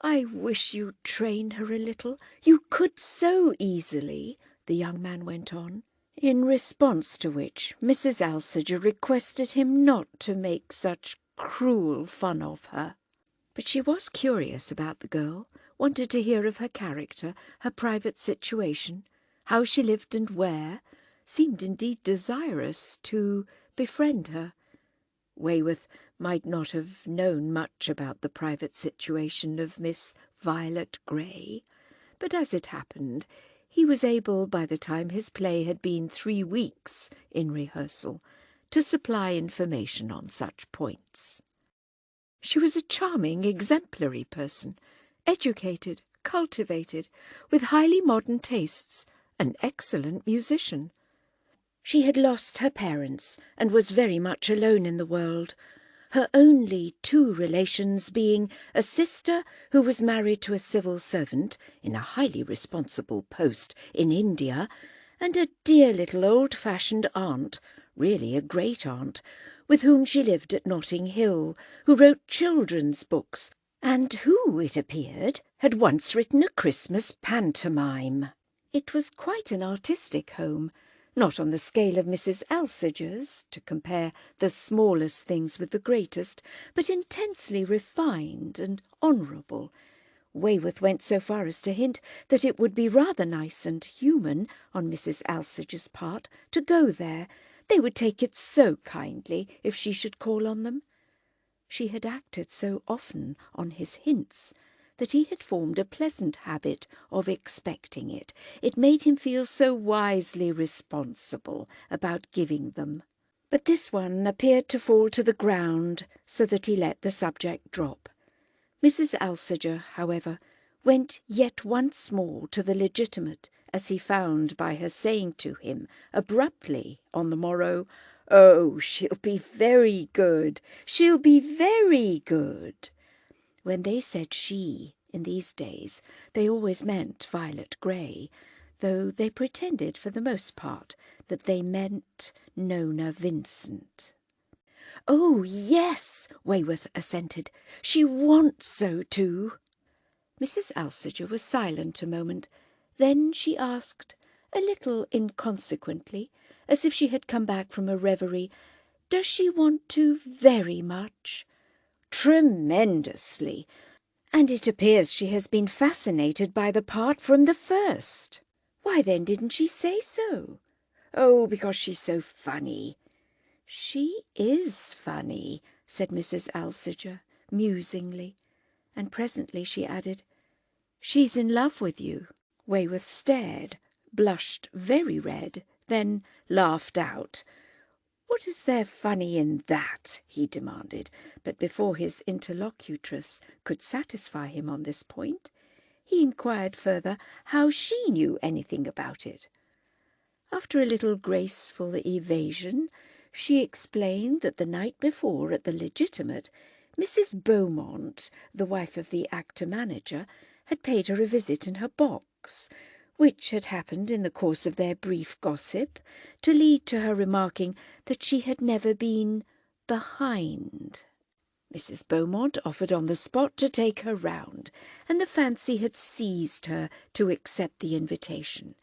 "I wish you'd train her a little. You could so easily," the young man went on, in response to which Mrs. Alcinger requested him not to make such cruel fun of her. But she was curious about the girl, wanted to hear of her character, her private situation, how she lived and where, seemed indeed desirous to befriend her. Wayworth might not have known much about the private situation of Miss Violet Grey, but as it happened, he was able, by the time his play had been 3 weeks in rehearsal, to supply information on such points. She was a charming, exemplary person, educated, cultivated, with highly modern tastes, an excellent musician. She had lost her parents and was very much alone in the world, her only 2 relations being a sister who was married to a civil servant in a highly responsible post in India, and a dear little old-fashioned aunt, really a great-aunt, with whom she lived at Notting Hill, who wrote children's books, and who, it appeared, had once written a Christmas pantomime. It was quite an artistic home, not on the scale of Mrs. Alsager's, to compare the smallest things with the greatest, but intensely refined and honourable. Wayworth went so far as to hint that it would be rather nice and human on Mrs. Alsager's part to go there. They would take it so kindly if she should call on them. She had acted so often on his hints that he had formed a pleasant habit of expecting it. It made him feel so wisely responsible about giving them. But this one appeared to fall to the ground, so that he let the subject drop. Mrs. Alsager, however, went yet once more to the legitimate, as he found by her saying to him abruptly on the morrow, "Oh, she'll be very good. She'll be very good." When they said she, in these days, they always meant Violet Grey, though they pretended for the most part that they meant Nona Vincent. "Oh, yes," Wayworth assented. "She wants so to." Mrs. Alsager was silent a moment. Then she asked, a little inconsequently, as if she had come back from a reverie, "Does she want to very much?" "Tremendously. And it appears she has been fascinated by the part from the first." "Why then didn't she say so?" "Oh, because she's so funny." "She is funny," said Mrs. Alsager, musingly, and presently she added, "She's in love with you." Wayworth stared, blushed very red, then laughed out. "What is there funny in that?" he demanded, but before his interlocutress could satisfy him on this point, he inquired further how she knew anything about it. After a little graceful evasion, she explained that the night before at the legitimate, Mrs. Beaumont, the wife of the actor-manager, had paid her a visit in her box, which had happened in the course of their brief gossip to lead to her remarking that she had never been behind. Mrs. Beaumont offered on the spot to take her round, and the fancy had seized her to accept the invitation.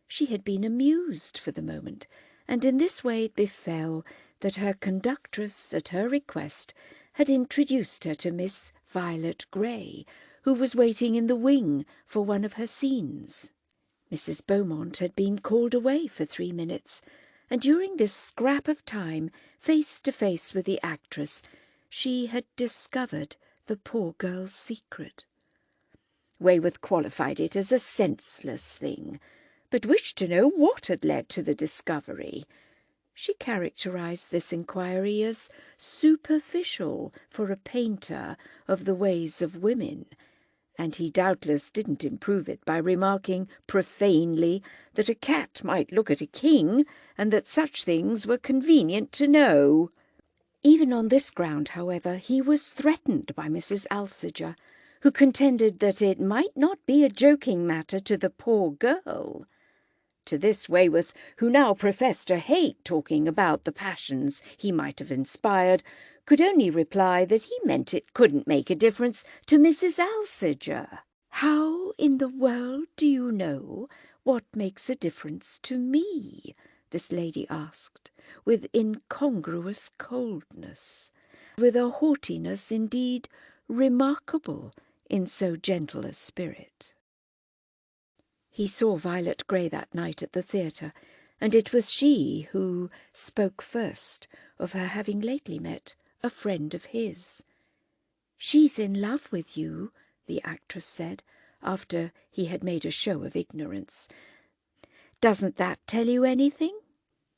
She had been amused for the moment, and in this way it befell that her conductress, at her request, had introduced her to Miss Violet Grey, who was waiting in the wing for one of her scenes. Mrs. Beaumont had been called away for 3 minutes, and during this scrap of time, face to face with the actress, she had discovered the poor girl's secret. Wayworth qualified it as a senseless thing, but wished to know what had led to the discovery. She characterized this inquiry as superficial for a painter of the ways of women, and he doubtless didn't improve it by remarking profanely that a cat might look at a king, and that such things were convenient to know. Even on this ground, however, he was threatened by Mrs. Alsager, who contended that it might not be a joking matter to the poor girl. To this Wayworth, who now professed to hate talking about the passions he might have inspired, could only reply that he meant it couldn't make a difference to Mrs. Alsager. "How in the world do you know what makes a difference to me?" this lady asked, with incongruous coldness, with a haughtiness indeed remarkable in so gentle a spirit. He saw Violet Grey that night at the theatre, and it was she who spoke first of her having lately met a friend of his. "She's in love with you," the actress said, after he had made a show of ignorance. "Doesn't that tell you anything?"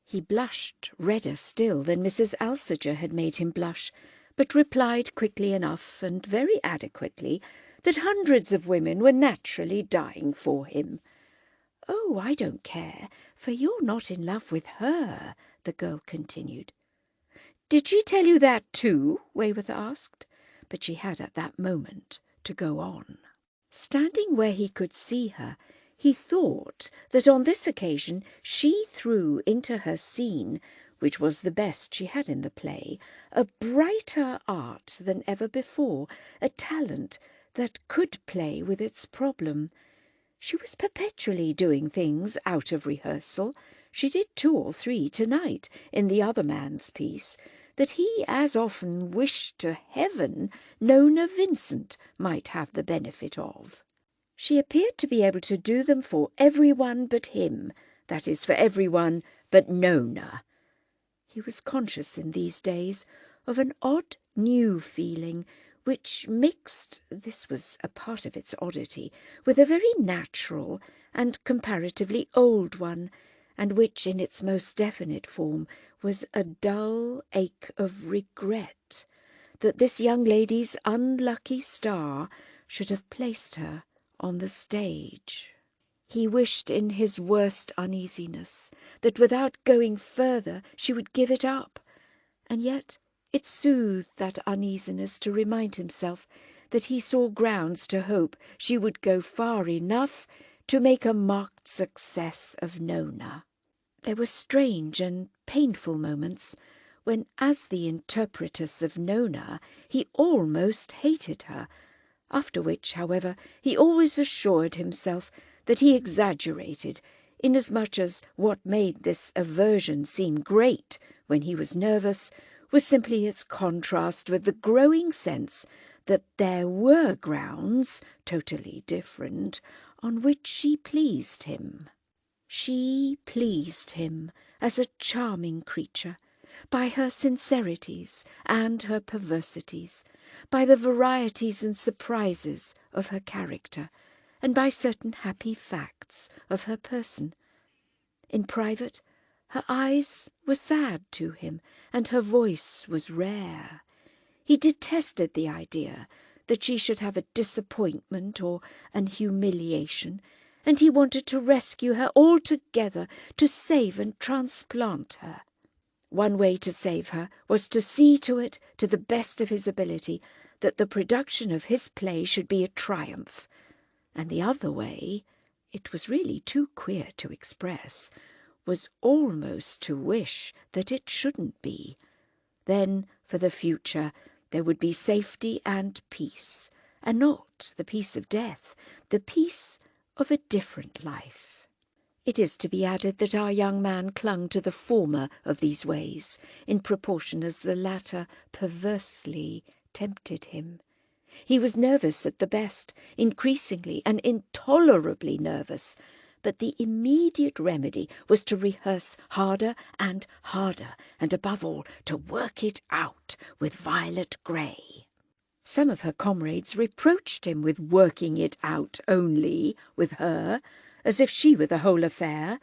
He blushed redder still than Mrs. Alsager had made him blush, but replied quickly enough and very adequately that hundreds of women were naturally dying for him. "Oh, I don't care, for you're not in love with her," the girl continued. "Did she tell you that too?" Wayworth asked, but she had at that moment to go on. Standing where he could see her, he thought that on this occasion she threw into her scene, which was the best she had in the play, a brighter art than ever before, a talent that could play with its problem. She was perpetually doing things out of rehearsal. She did 2 or 3 tonight in the other man's piece, that he as often wished to heaven Nona Vincent might have the benefit of. She appeared to be able to do them for everyone but him, that is, for everyone but Nona. He was conscious in these days of an odd new feeling, which mixed, this was a part of its oddity, with a very natural and comparatively old one, and which in its most definite form was a dull ache of regret that this young lady's unlucky star should have placed her on the stage. He wished in his worst uneasiness that without going further she would give it up, and yet it soothed that uneasiness to remind himself that he saw grounds to hope she would go far enough to make a marked success of Nona. There were strange and painful moments when, as the interpretress of Nona, he almost hated her, after which, however, he always assured himself that he exaggerated, inasmuch as what made this aversion seem great when he was nervous was simply its contrast with the growing sense that there were grounds, totally different, on which she pleased him. She pleased him as a charming creature, by her sincerities and her perversities, by the varieties and surprises of her character, and by certain happy facts of her person. In private, her eyes were sad to him, and her voice was rare. He detested the idea that she should have a disappointment or an humiliation, and he wanted to rescue her altogether, to save and transplant her. One way to save her was to see to it, to the best of his ability, that the production of his play should be a triumph, and the other way, it was really too queer to express, was almost to wish that it shouldn't be. Then, for the future, there would be safety and peace, and not the peace of death, the peace of a different life. It is to be added that our young man clung to the former of these ways, in proportion as the latter perversely tempted him. He was nervous at the best, increasingly and intolerably nervous, but the immediate remedy was to rehearse harder and harder, and above all to work it out with Violet Grey. Some of her comrades reproached him with working it out only with her, as if she were the whole affair,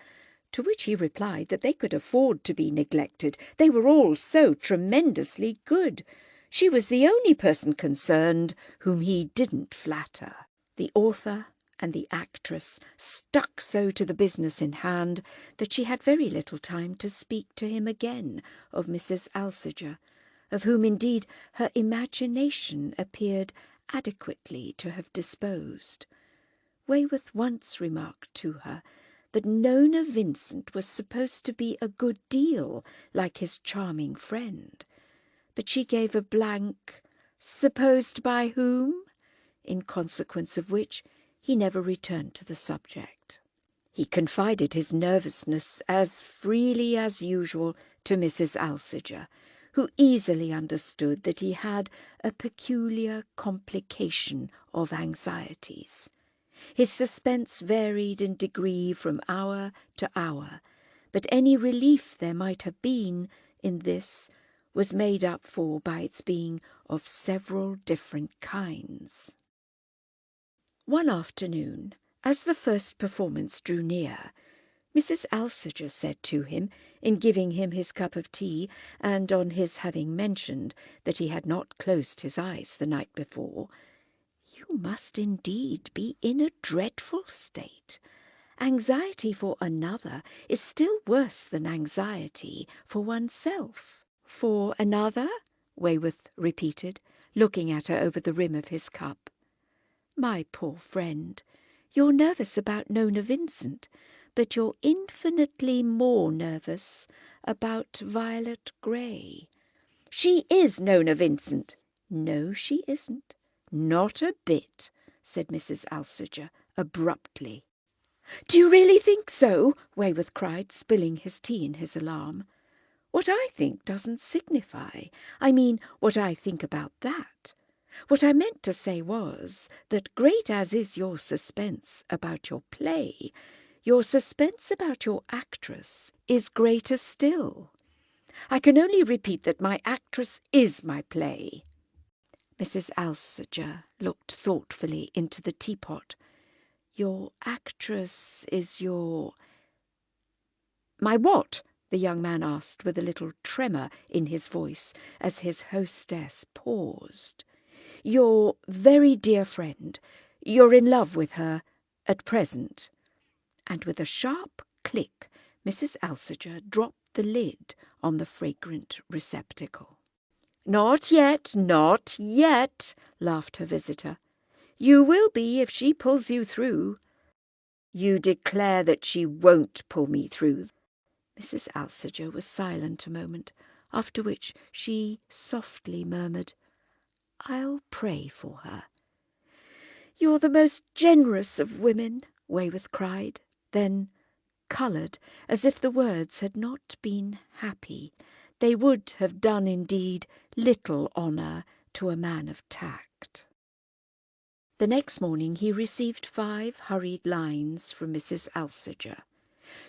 to which he replied that they could afford to be neglected. They were all so tremendously good. She was the only person concerned whom he didn't flatter. The author and the actress stuck so to the business in hand that she had very little time to speak to him again of Mrs. Alsager, of whom indeed her imagination appeared adequately to have disposed. Wayworth once remarked to her that Nona Vincent was supposed to be a good deal like his charming friend, but she gave a blank, "Supposed by whom?" in consequence of which he never returned to the subject. He confided his nervousness as freely as usual to Mrs. Alsager, who easily understood that he had a peculiar complication of anxieties. His suspense varied in degree from hour to hour, but any relief there might have been in this was made up for by its being of several different kinds. One afternoon, as the first performance drew near, Mrs. Alsager said to him, in giving him his cup of tea, and on his having mentioned that he had not closed his eyes the night before, "You must indeed be in a dreadful state. Anxiety for another is still worse than anxiety for oneself." "For another?" Wayworth repeated, looking at her over the rim of his cup. "My poor friend, you're nervous about Nona Vincent, but you're infinitely more nervous about Violet Grey." "She is Nona Vincent." "No, she isn't. Not a bit," said Mrs. Alsager abruptly. "Do you really think so?" Wayworth cried, spilling his tea in his alarm. "What I think doesn't signify. I mean, what I think about that. What I meant to say was that, great as is your suspense about your play, your suspense about your actress is greater still. I can only repeat that my actress is my play." Mrs. Alsager looked thoughtfully into the teapot. "Your actress is your—" "My what?" the young man asked, with a little tremor in his voice, as his hostess paused. "Your very dear friend. You're in love with her at present." And with a sharp click, Mrs. Alsager dropped the lid on the fragrant receptacle. "Not yet, not yet," laughed her visitor. "You will be if she pulls you through." "You declare that she won't pull me through." Mrs. Alsager was silent a moment, after which she softly murmured, "I'll pray for her." "You're the most generous of women," Wayworth cried, then coloured as if the words had not been happy. They would have done, indeed, little honour to a man of tact. The next morning he received 5 hurried lines from Mrs. Alsager.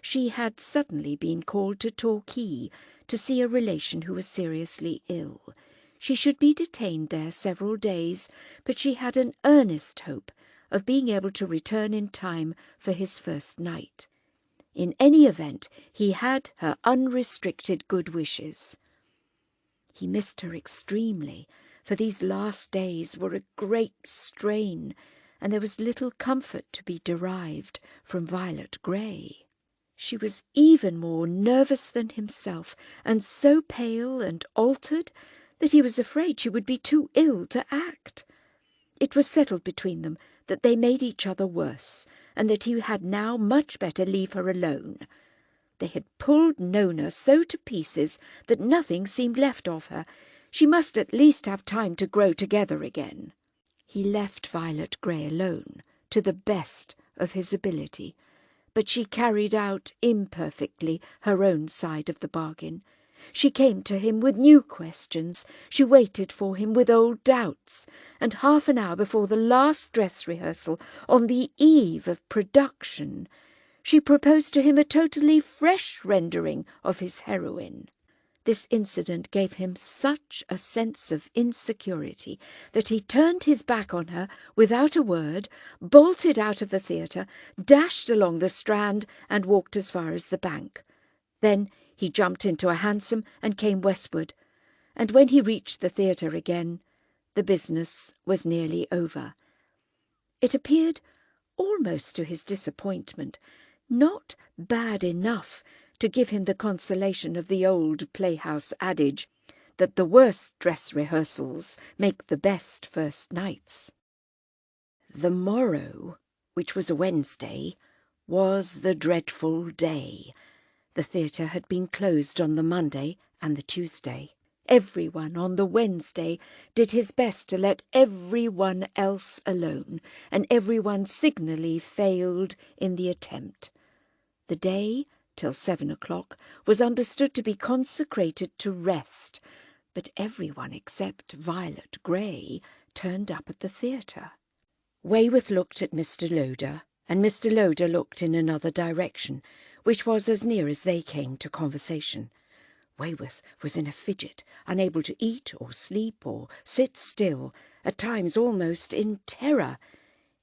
She had suddenly been called to Torquay to see a relation who was seriously ill. She should be detained there several days, but she had an earnest hope of being able to return in time for his first night. In any event, he had her unrestricted good wishes. He missed her extremely, for these last days were a great strain, and there was little comfort to be derived from Violet Grey. She was even more nervous than himself, and so pale and altered that he was afraid she would be too ill to act. It was settled between them that they made each other worse, and that he had now much better leave her alone. They had pulled Nona so to pieces that nothing seemed left of her. She must at least have time to grow together again. He left Violet Grey alone, to the best of his ability, but she carried out imperfectly her own side of the bargain. She came to him with new questions, she waited for him with old doubts, and half an hour before the last dress rehearsal, on the eve of production, she proposed to him a totally fresh rendering of his heroine. This incident gave him such a sense of insecurity that he turned his back on her without a word, bolted out of the theatre, dashed along the Strand, and walked as far as the Bank. Then he jumped into a hansom and came westward, and when he reached the theatre again, the business was nearly over. It appeared, almost to his disappointment, not bad enough to give him the consolation of the old playhouse adage that the worst dress rehearsals make the best first nights. The morrow, which was a Wednesday, was the dreadful day. The theatre had been closed on the Monday and the Tuesday. Everyone on the Wednesday did his best to let everyone else alone, and everyone signally failed in the attempt. The day, till 7 o'clock, was understood to be consecrated to rest, but everyone except Violet Grey turned up at the theatre. Wayworth looked at Mr. Loder, and Mr. Loder looked in another direction, which was as near as they came to conversation. Wayworth was in a fidget, unable to eat or sleep or sit still, at times almost in terror.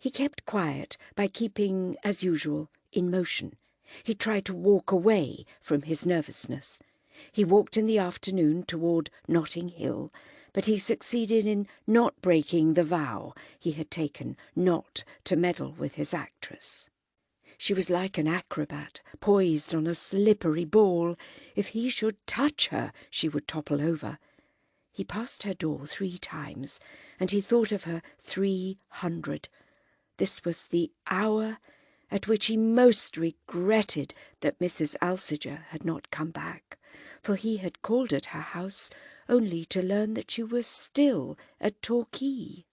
He kept quiet by keeping, as usual, in motion. He tried to walk away from his nervousness. He walked in the afternoon toward Notting Hill, but he succeeded in not breaking the vow he had taken not to meddle with his actress. She was like an acrobat, poised on a slippery ball. If he should touch her, she would topple over. He passed her door 3 times, and he thought of her 300. This was the hour at which he most regretted that Mrs. Alsager had not come back, for he had called at her house only to learn that she was still at Torquay.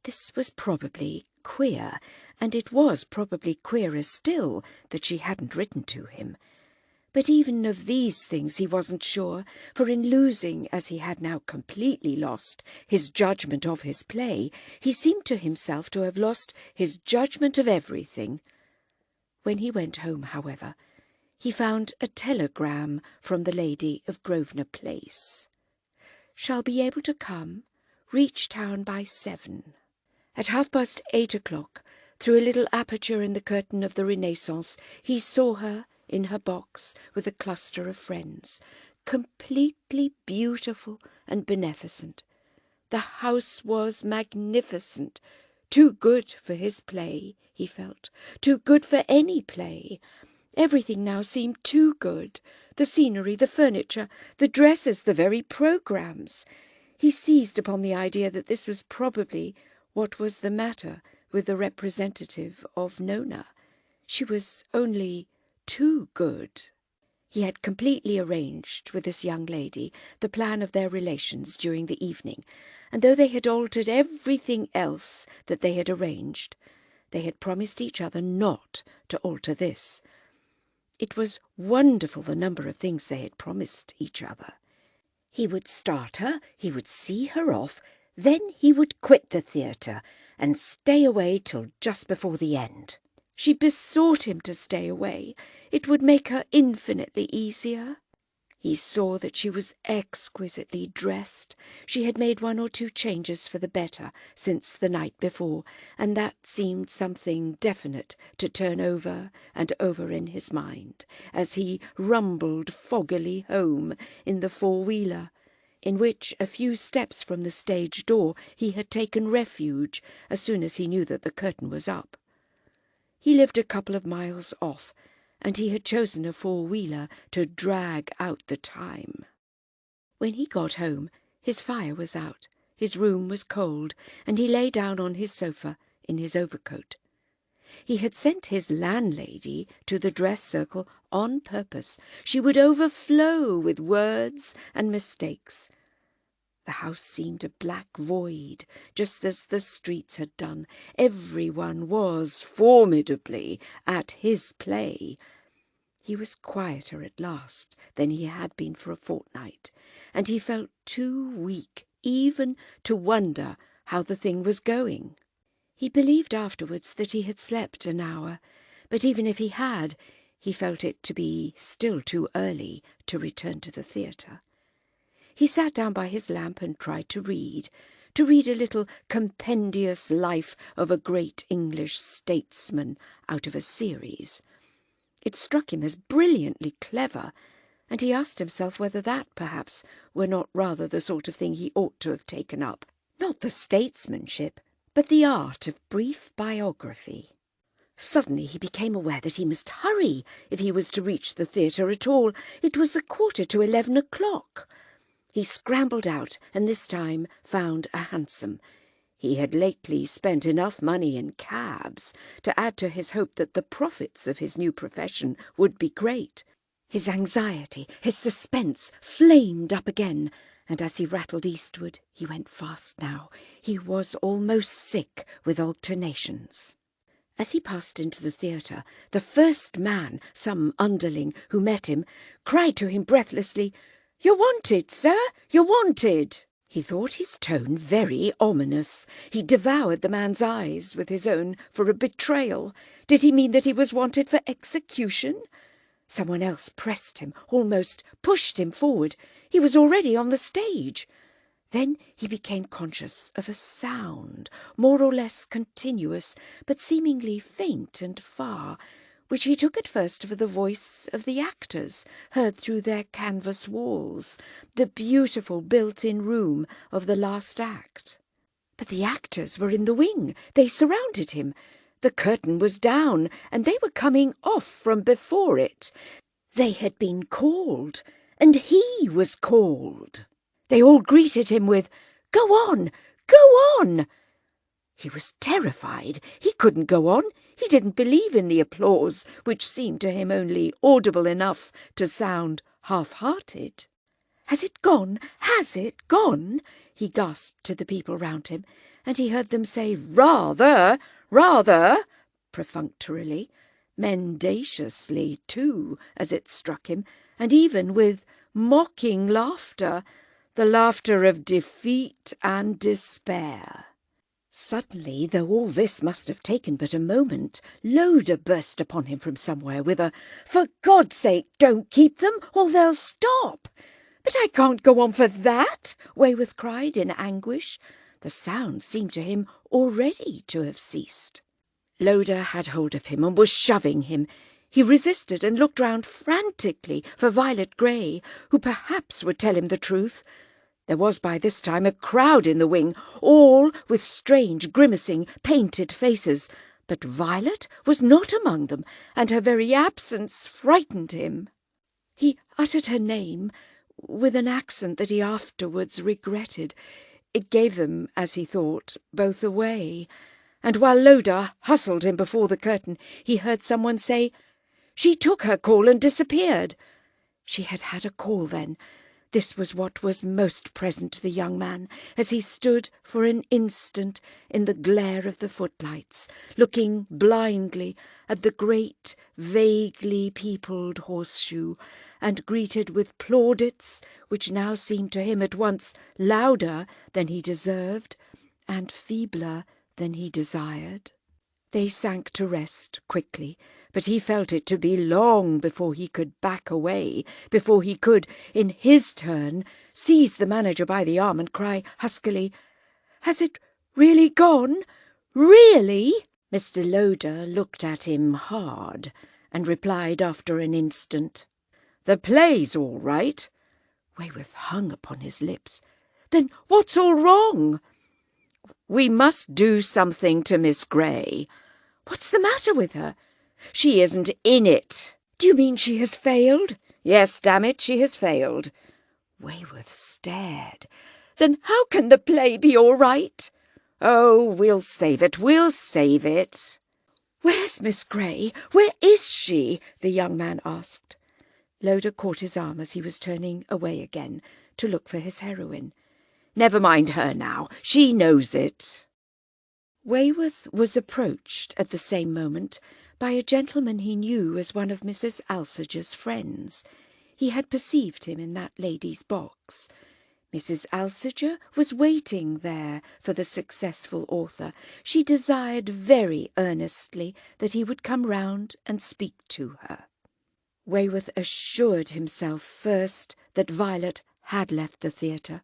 This was probably queer, and it was probably queerer still that she hadn't written to him. But even of these things he wasn't sure, for in losing, as he had now completely lost, his judgment of his play, he seemed to himself to have lost his judgment of everything. When he went home, however, he found a telegram from the lady of Grosvenor Place. "Shall be able to come. Reach town by 7. At 8:30, through a little aperture in the curtain of the Renaissance, he saw her in her box with a cluster of friends, completely beautiful and beneficent. The house was magnificent, too good for his play, he felt, too good for any play. Everything now seemed too good, the scenery, the furniture, the dresses, the very programmes. He seized upon the idea that this was probably what was the matter with the representative of Nona. She was only too good. He had completely arranged with this young lady the plan of their relations during the evening, and though they had altered everything else that they had arranged, they had promised each other not to alter this. It was wonderful the number of things they had promised each other. He would start her, he would see her off, then he would quit the theatre and stay away till just before the end. She besought him to stay away. It would make her infinitely easier. He saw that she was exquisitely dressed. She had made 1 or 2 changes for the better since the night before, and that seemed something definite to turn over and over in his mind as he rumbled foggily home in the 4-wheeler, in which, a few steps from the stage door, he had taken refuge as soon as he knew that the curtain was up. He lived a couple of miles off, and he had chosen a 4-wheeler to drag out the time. When he got home, his fire was out, his room was cold, and he lay down on his sofa in his overcoat. He had sent his landlady to the dress circle on purpose. She would overflow with words and mistakes. The house seemed a black void, just as the streets had done. Everyone was formidably at his play. He was quieter at last than he had been for a fortnight, and he felt too weak even to wonder how the thing was going. He believed afterwards that he had slept an hour, but even if he had, he felt it to be still too early to return to the theatre. He sat down by his lamp and tried to read a little compendious life of a great English statesman out of a series. It struck him as brilliantly clever, and he asked himself whether that, perhaps, were not rather the sort of thing he ought to have taken up. Not the statesmanship, but the art of brief biography. Suddenly he became aware that he must hurry if he was to reach the theatre at all. It was 11:15. He scrambled out, and this time found a hansom. He had lately spent enough money in cabs to add to his hope that the profits of his new profession would be great. His anxiety, his suspense flamed up again, and as he rattled eastward, he went fast now. He was almost sick with alternations. As he passed into the theatre, the first man, some underling, who met him, cried to him breathlessly, "You're wanted, sir, you're wanted." He thought his tone very ominous. He devoured the man's eyes with his own for a betrayal. Did he mean that he was wanted for execution? Someone else pressed him, almost pushed him forward. He was already on the stage. Then he became conscious of a sound, more or less continuous, but seemingly faint and far, which he took at first for the voice of the actors, heard through their canvas walls, the beautiful built-in room of the last act. But the actors were in the wing. They surrounded him. The curtain was down, and they were coming off from before it. They had been called, and he was called. They all greeted him with, "Go on! Go on!" He was terrified. He couldn't go on. He didn't believe in the applause, which seemed to him only audible enough to sound half-hearted. "Has it gone? Has it gone?" he gasped to the people round him, and he heard them say, "Rather, rather," perfunctorily, mendaciously too, as it struck him, and even with mocking laughter, the laughter of defeat and despair. Suddenly, though all this must have taken but a moment, Loda burst upon him from somewhere with a, "For God's sake, don't keep them, or they'll stop." "But I can't go on for that," Wayworth cried in anguish. The sound seemed to him already to have ceased. Loda had hold of him and was shoving him. He resisted and looked round frantically for Violet Grey, who perhaps would tell him the truth. There was by this time a crowd in the wing, all with strange, grimacing, painted faces, but Violet was not among them, and her very absence frightened him. He uttered her name with an accent that he afterwards regretted. It gave them, as he thought, both away, and while Loda hustled him before the curtain, he heard someone say, "She took her call and disappeared." She had had a call, then. This was what was most present to the young man, as he stood for an instant in the glare of the footlights, looking blindly at the great, vaguely peopled horseshoe, and greeted with plaudits which now seemed to him at once louder than he deserved and feebler than he desired. They sank to rest quickly, but he felt it to be long before he could back away, before he could, in his turn, seize the manager by the arm and cry huskily, "Has it really gone? Really?" Mr. Loda looked at him hard and replied after an instant, "The play's all right." Wayworth hung upon his lips. "Then what's all wrong?" "We must do something to Miss Grey." "What's the matter with her?" "She isn't in it." "Do you mean she has failed?" "Yes, damn it, she has failed." Wayworth stared. "Then how can the play be all right?" "Oh, we'll save it, we'll save it." "Where's Miss Grey? Where is she?" the young man asked. Loda caught his arm as he was turning away again to look for his heroine. "Never mind her now. She knows it." Wayworth was approached at the same moment by a gentleman he knew as one of Mrs. Alsager's friends. He had perceived him in that lady's box. Mrs. Alsager was waiting there for the successful author. She desired very earnestly that he would come round and speak to her. Wayworth assured himself first that Violet had left the theatre.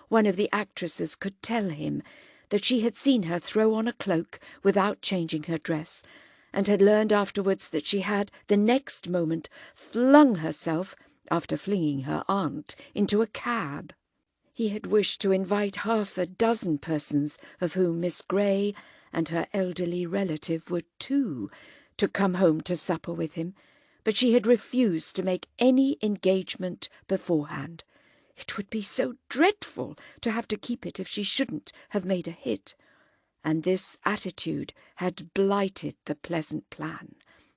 One of the actresses could tell him that she had seen her throw on a cloak without changing her dress, and had learned afterwards that she had the next moment flung herself, after flinging her aunt, into a cab. He had wished to invite 6 persons, of whom Miss Grey and her elderly relative were 2, to come home to supper with him, but she had refused to make any engagement beforehand. It would be so dreadful to have to keep it if she shouldn't have made a hit. And this attitude had blighted the pleasant plan,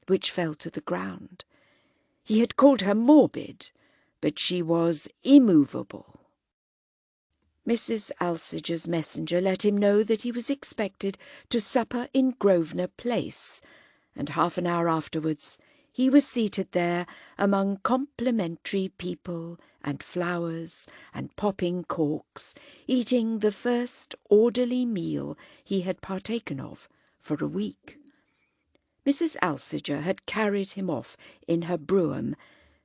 which fell to the ground. He had called her morbid, but she was immovable. Mrs. Alsager's messenger let him know that he was expected to supper in Grosvenor Place, and half an hour afterwards he was seated there among complimentary people and flowers and popping corks, eating the first orderly meal he had partaken of for a week. Mrs. Alsager had carried him off in her brougham.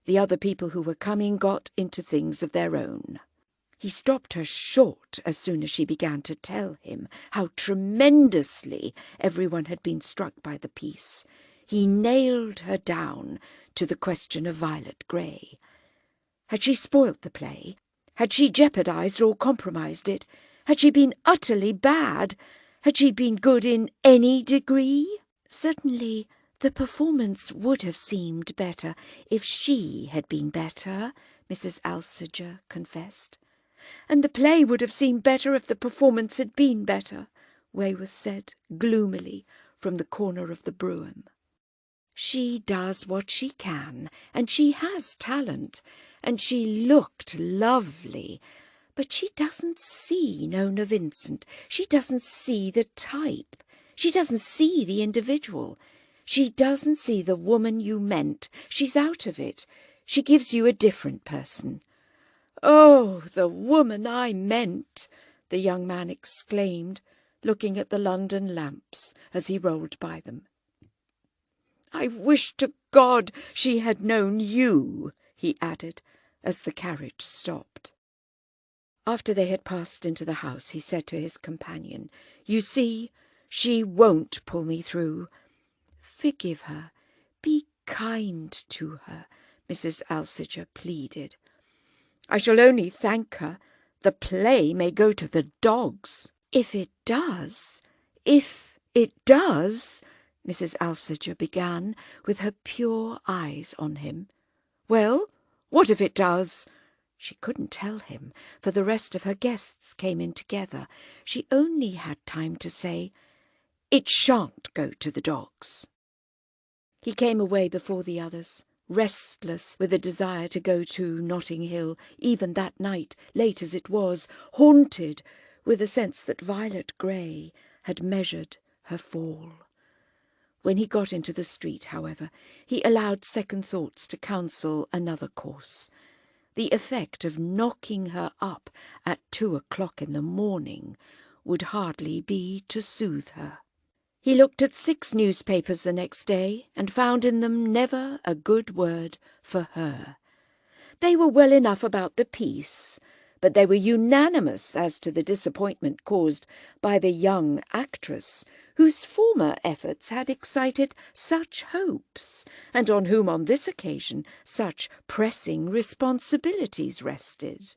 The other people who were coming got into things of their own. He stopped her short as soon as she began to tell him how tremendously everyone had been struck by the piece. He nailed her down to the question of Violet Grey. Had she spoilt the play? Had she jeopardized or compromised it? Had she been utterly bad? Had she been good in any degree? Certainly the performance would have seemed better if she had been better, Mrs. Alsager confessed. And the play would have seemed better if the performance had been better, Wayworth said gloomily from the corner of the brougham. She does what she can, and she has talent, and she looked lovely, but she doesn't see Nona Vincent. She doesn't see the type. She doesn't see the individual. She doesn't see the woman you meant. She's out of it. She gives you a different person. "Oh, the woman I meant!" the young man exclaimed, looking at the London lamps as he rolled by them. "I wish to God she had known you," he added, as the carriage stopped. After they had passed into the house, he said to his companion, "You see, she won't pull me through. Forgive her. Be kind to her," Mrs. Alsager pleaded. "I shall only thank her. The play may go to the dogs." If it does, Mrs. Alsager began, with her pure eyes on him. "Well, what if it does?" She couldn't tell him, for the rest of her guests came in together. She only had time to say, "It shan't go to the dogs." He came away before the others, restless with a desire to go to Notting Hill, even that night, late as it was, haunted with a sense that Violet Grey had measured her fall. When he got into the street, however, he allowed second thoughts to counsel another course. The effect of knocking her up at 2 o'clock in the morning would hardly be to soothe her. He looked at 6 newspapers the next day and found in them never a good word for her. They were well enough about the piece, but they were unanimous as to the disappointment caused by the young actress whose former efforts had excited such hopes, and on whom on this occasion such pressing responsibilities rested.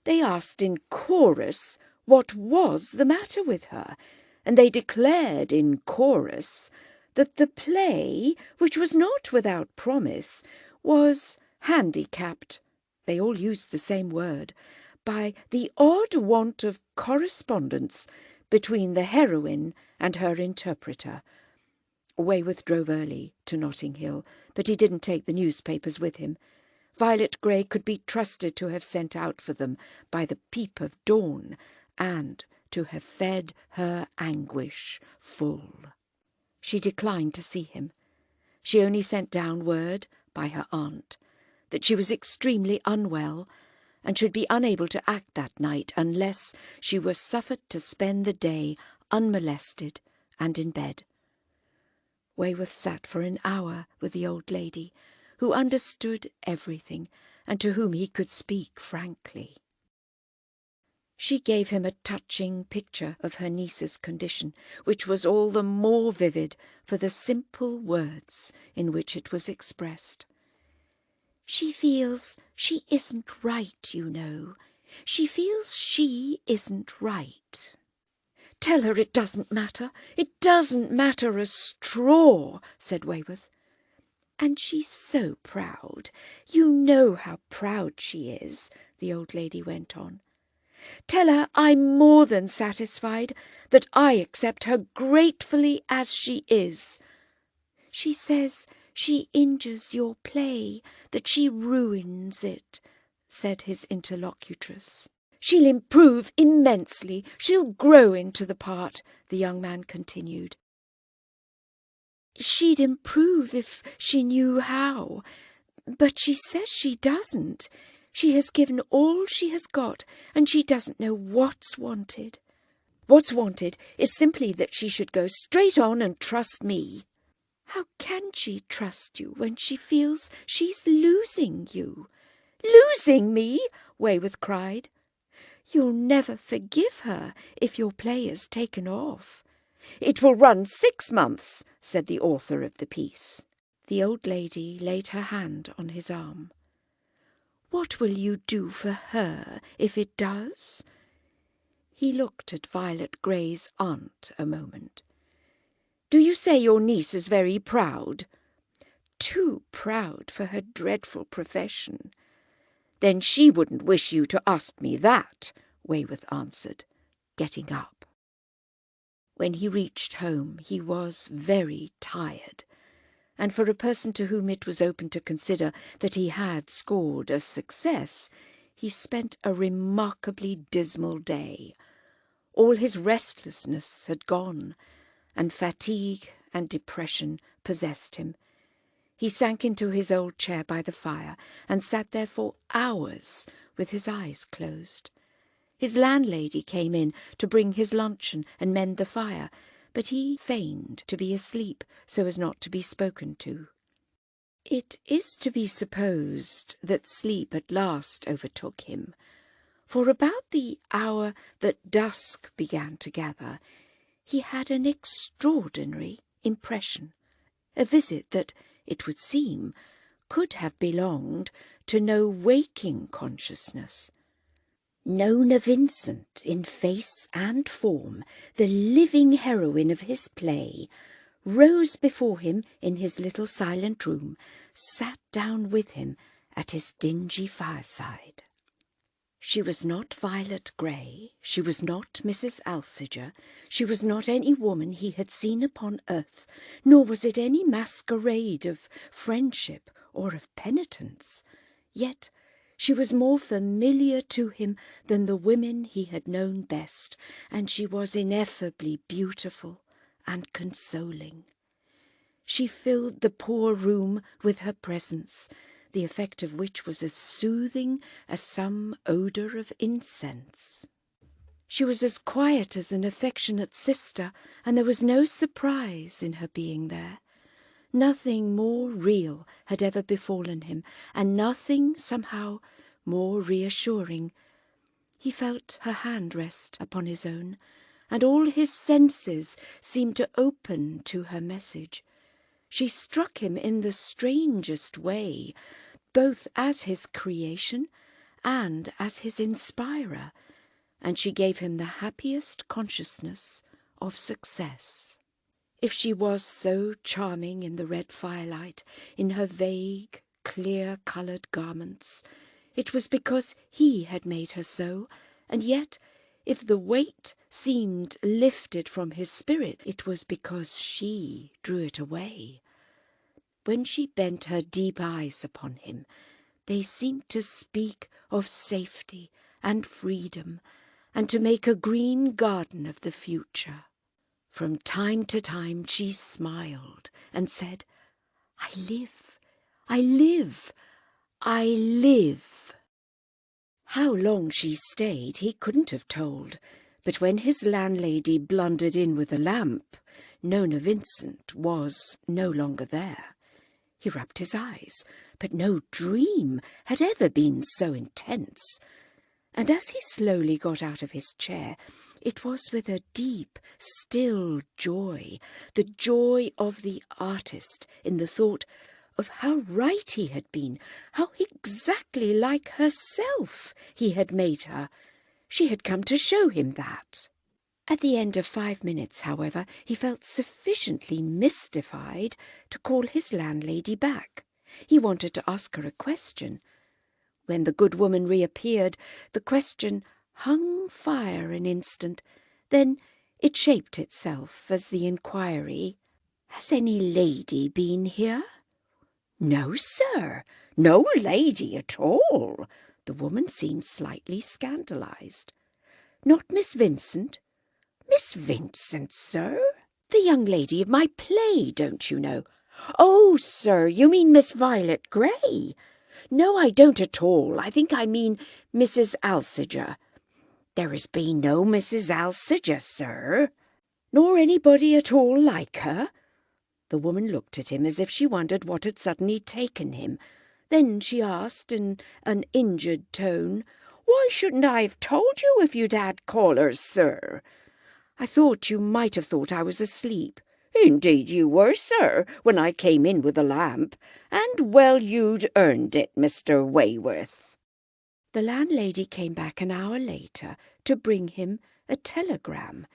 They asked in chorus what was the matter with her, and they declared in chorus that the play, which was not without promise, was handicapped, they all used the same word, by the odd want of correspondence between the heroine and her interpreter. Wayworth drove early to Notting Hill, but he didn't take the newspapers with him. Violet Grey could be trusted to have sent out for them by the peep of dawn, and to have fed her anguish full. She declined to see him. She only sent down word by her aunt that she was extremely unwell, and should be unable to act that night unless she were suffered to spend the day unmolested and in bed. Wayworth sat for an hour with the old lady, who understood everything, and to whom he could speak frankly. She gave him a touching picture of her niece's condition, which was all the more vivid for the simple words in which it was expressed. "She feels she isn't right, you know. She feels she isn't right." "Tell her it doesn't matter. It doesn't matter a straw," said Wayworth. "And she's so proud. You know how proud she is," the old lady went on. "Tell her I'm more than satisfied, that I accept her gratefully as she is. She says she injures your play, that she ruins it," said his interlocutress. "She'll improve immensely. She'll grow into the part," the young man continued. "She'd improve if she knew how, but she says she doesn't. She has given all she has got, and she doesn't know what's wanted. What's wanted is simply that she should go straight on and trust me." "How can she trust you when she feels she's losing you?" "Losing me?" Wayworth cried. You'll never forgive her if your play is taken off." "It will run 6 months," said the author of the piece. The old lady laid her hand on his arm. "What will you do for her if it does?" He looked at Violet Grey's aunt a moment. "Do you say your niece is very proud?" "Too proud for her dreadful profession." "Then she wouldn't wish you to ask me that," Wayworth answered, getting up. When he reached home he was very tired, and for a person to whom it was open to consider that he had scored a success, he spent a remarkably dismal day. All his restlessness had gone, and fatigue and depression possessed him. He sank into his old chair by the fire and sat there for hours with his eyes closed. His landlady came in to bring his luncheon and mend the fire, but he feigned to be asleep so as not to be spoken to. It is to be supposed that sleep at last overtook him, for about the hour that dusk began to gather, he had an extraordinary impression, a visit that, it would seem, could have belonged to no waking consciousness. Nona Vincent, in face and form, the living heroine of his play, rose before him in his little silent room, sat down with him at his dingy fireside. She was not Violet Grey, she was not Mrs. Alciger, she was not any woman he had seen upon earth, nor was it any masquerade of friendship or of penitence. Yet she was more familiar to him than the women he had known best, and she was ineffably beautiful and consoling. She filled the poor room with her presence, the effect of which was as soothing as some odour of incense. She was as quiet as an affectionate sister, and there was no surprise in her being there. Nothing more real had ever befallen him, and nothing, somehow, more reassuring. He felt her hand rest upon his own, and all his senses seemed to open to her message. She struck him in the strangest way, both as his creation and as his inspirer, and she gave him the happiest consciousness of success. If she was so charming in the red firelight, in her vague, clear-coloured garments, it was because he had made her so, and yet, if the weight seemed lifted from his spirit, it was because she drew it away. When she bent her deep eyes upon him, they seemed to speak of safety and freedom, and to make a green garden of the future. From time to time she smiled and said, "I live, I live, I live." How long she stayed he couldn't have told, but when his landlady blundered in with a lamp, Nona Vincent was no longer there. He rubbed his eyes, but no dream had ever been so intense, and as he slowly got out of his chair, it was with a deep, still joy, the joy of the artist in the thought of how right he had been, how exactly like herself he had made her. She had come to show him that. At the end of 5 minutes, however, he felt sufficiently mystified to call his landlady back. He wanted to ask her a question. When the good woman reappeared, the question hung fire an instant. Then it shaped itself as the inquiry, "Has any lady been here?" "No, sir, no lady at all." The woman seemed slightly scandalized. "Not Miss Vincent?" "Miss Vincent, sir? The young lady of my play, don't you know?" "Oh, sir, you mean Miss Violet Grey?" "No, I don't at all. I think I mean Mrs. Alciger." "There has been no Mrs. Alciger, sir." "Nor anybody at all like her?" The woman looked at him as if she wondered what had suddenly taken him. Then she asked in an injured tone, Why shouldn't I have told you if you'd had callers, sir? I thought you might have thought I was asleep. Indeed you were, sir, when I came in with the lamp, and well you'd earned it, Mr. Wayworth. The landlady came back an hour later to bring him a telegram.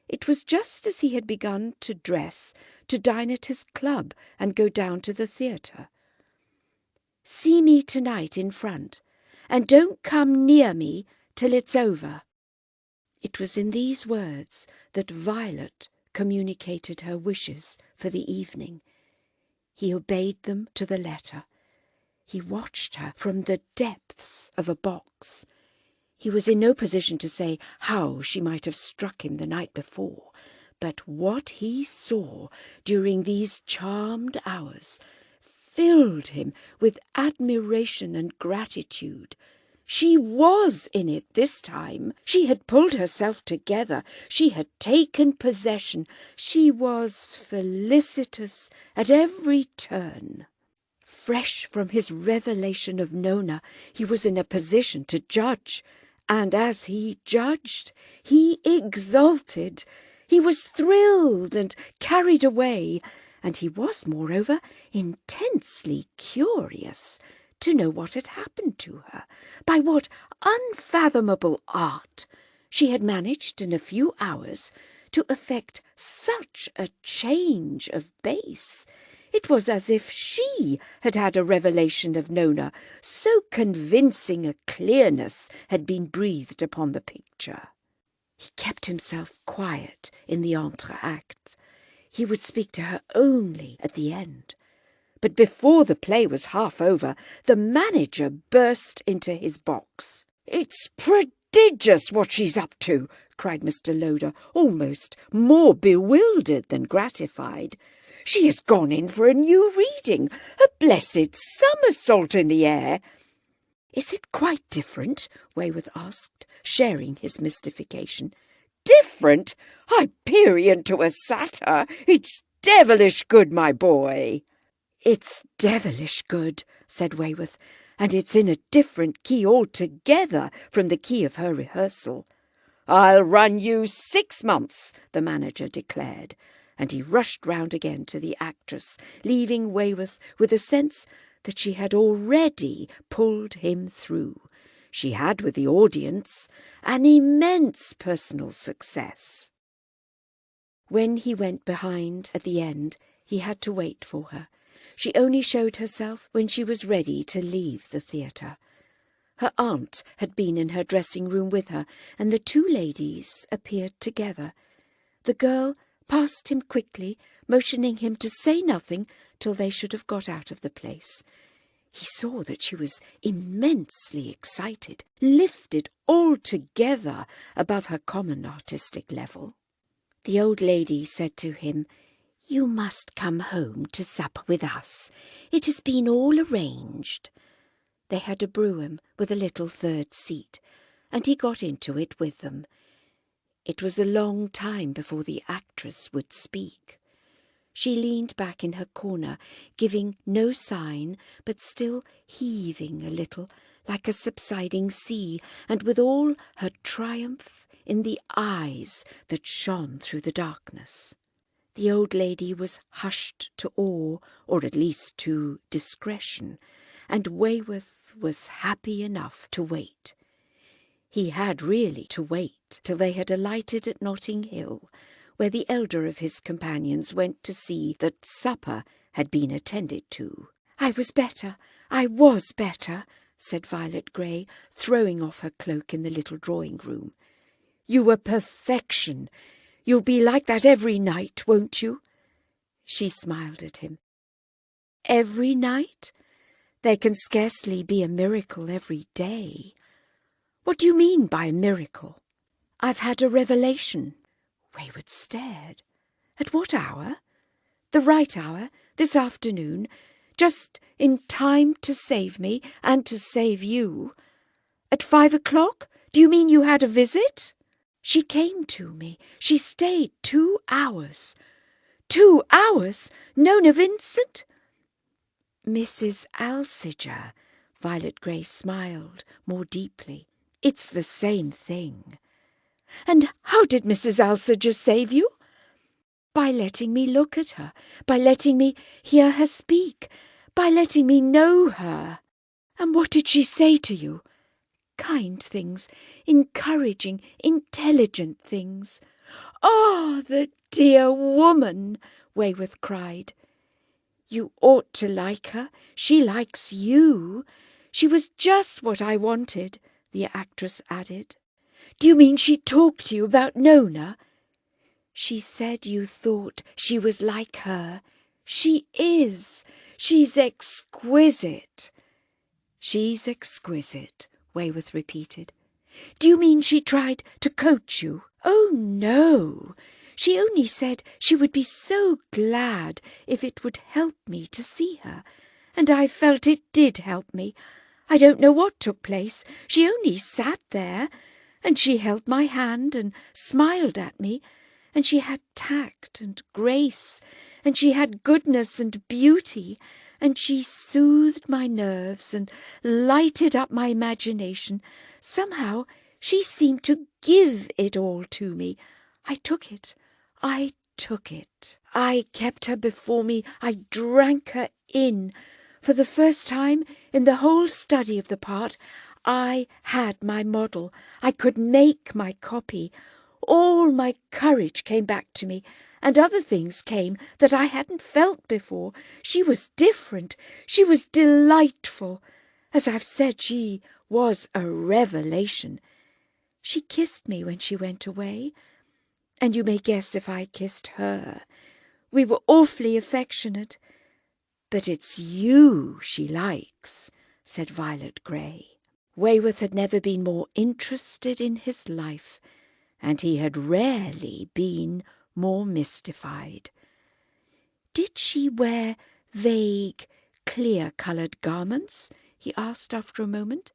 It was just as he had begun to dress to dine at his club and go down to the theatre. "See me tonight in front, and don't come near me till it's over." It was in these words that Violet communicated her wishes for the evening. He obeyed them to the letter. He watched her from the depths of a box. He was in no position to say how she might have struck him the night before, but what he saw during these charmed hours filled him with admiration and gratitude. She was in it this time. She had pulled herself together. She had taken possession. She was felicitous at every turn. Fresh from his revelation of Nona, he was in a position to judge, and as he judged, he exulted. He was thrilled and carried away, and he was, moreover, intensely curious to know what had happened to her, by what unfathomable art she had managed in a few hours to effect such a change of base. It was as if she had had a revelation of Nona, so convincing a clearness had been breathed upon the picture. He kept himself quiet in the entr'actes. He would speak to her only at the end. But before the play was half over, the manager burst into his box. "It's prodigious what she's up to," cried Mr. Loder, almost more bewildered than gratified. "She has gone in for a new reading, a blessed somersault in the air." "Is it quite different?" Wayworth asked, sharing his mystification. "Different? Hyperion to a satyr. It's devilish good, my boy." "It's devilish good," said Wayworth, "and it's in a different key altogether from the key of her rehearsal." "I'll run you 6 months," the manager declared, and he rushed round again to the actress, leaving Wayworth with a sense that she had already pulled him through. She had, with the audience, an immense personal success. When he went behind at the end, he had to wait for her. She only showed herself when she was ready to leave the theatre. Her aunt had been in her dressing-room with her, and the two ladies appeared together. The girl passed him quickly, motioning him to say nothing till they should have got out of the place. He saw that she was immensely excited, lifted altogether above her common artistic level. The old lady said to him, "You must come home to supper with us. It has been all arranged." They had a brougham with a little third seat, and he got into it with them. It was a long time before the actress would speak. She leaned back in her corner, giving no sign, but still heaving a little, like a subsiding sea, and with all her triumph in the eyes that shone through the darkness. The old lady was hushed to awe, or at least to discretion, and Wayworth was happy enough to wait. He had really to wait till they had alighted at Notting Hill, where the elder of his companions went to see that supper had been attended to. "I was better, said Violet Grey, throwing off her cloak in the little drawing-room. "You were perfection. You'll be like that every night, won't you?" She smiled at him. "Every night? There can scarcely be a miracle every day." "What do you mean by a miracle?" "I've had a revelation." Wayworth stared. "At what hour?" "The right hour, this afternoon, just in time to save me and to save you." "At 5 o'clock? Do you mean you had a visit?" "She came to me. She stayed 2 hours." 2 hours? Nona Vincent?" "Mrs. Alciger." Violet Grey smiled more deeply. It's the same thing. And how did Mrs. Alsager save you? By letting me look at her, by letting me hear her speak, by letting me know her. And what did she say to you? Kind things, encouraging, intelligent things. "Ah, the dear woman!" Wayworth cried. "You ought to like her. She likes you. She was just what I wanted," the actress added. "Do you mean she talked to you about Nona?" "She said you thought she was like her. She is. She's exquisite." "She's exquisite," Wayworth repeated. "Do you mean she tried to coach you?" "Oh, no. She only said she would be so glad if it would help me to see her. And I felt it did help me. I don't know what took place. She only sat there, and she held my hand and smiled at me, and she had tact and grace, and she had goodness and beauty, and she soothed my nerves and lighted up my imagination. Somehow she seemed to give it all to me. I took it. I took it. I kept her before me. I drank her in. For the first time in the whole study of the part, I had my model. I could make my copy. All my courage came back to me, and other things came that I hadn't felt before. She was different. She was delightful. As I've said, she was a revelation. She kissed me when she went away, and you may guess if I kissed her. We were awfully affectionate. But it's you she likes," said Violet Grey. Wayworth had never been more interested in his life, and he had rarely been more mystified. "Did she wear vague, clear-coloured garments?" he asked after a moment.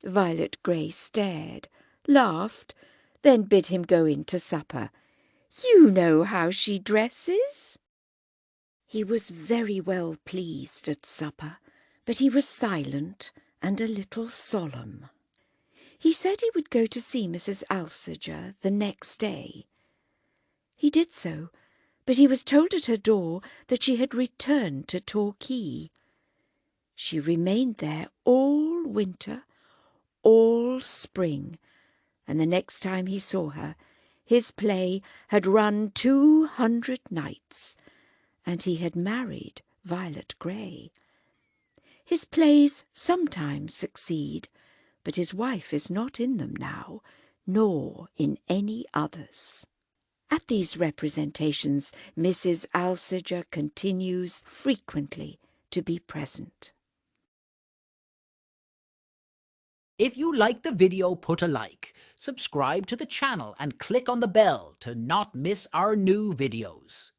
Violet Grey stared, laughed, then bid him go in to supper. "You know how she dresses." He was very well pleased at supper, but he was silent and a little solemn. He said he would go to see Mrs. Alsager the next day. He did so, but he was told at her door that she had returned to Torquay. She remained there all winter, all spring, and the next time he saw her, his play had run 200 nights, and he had married Violet Grey. His plays sometimes succeed, but his wife is not in them now, nor in any others. At these representations, Mrs. Alsager continues frequently to be present. If you like the video, put a like, subscribe to the channel and click on the bell to not miss our new videos.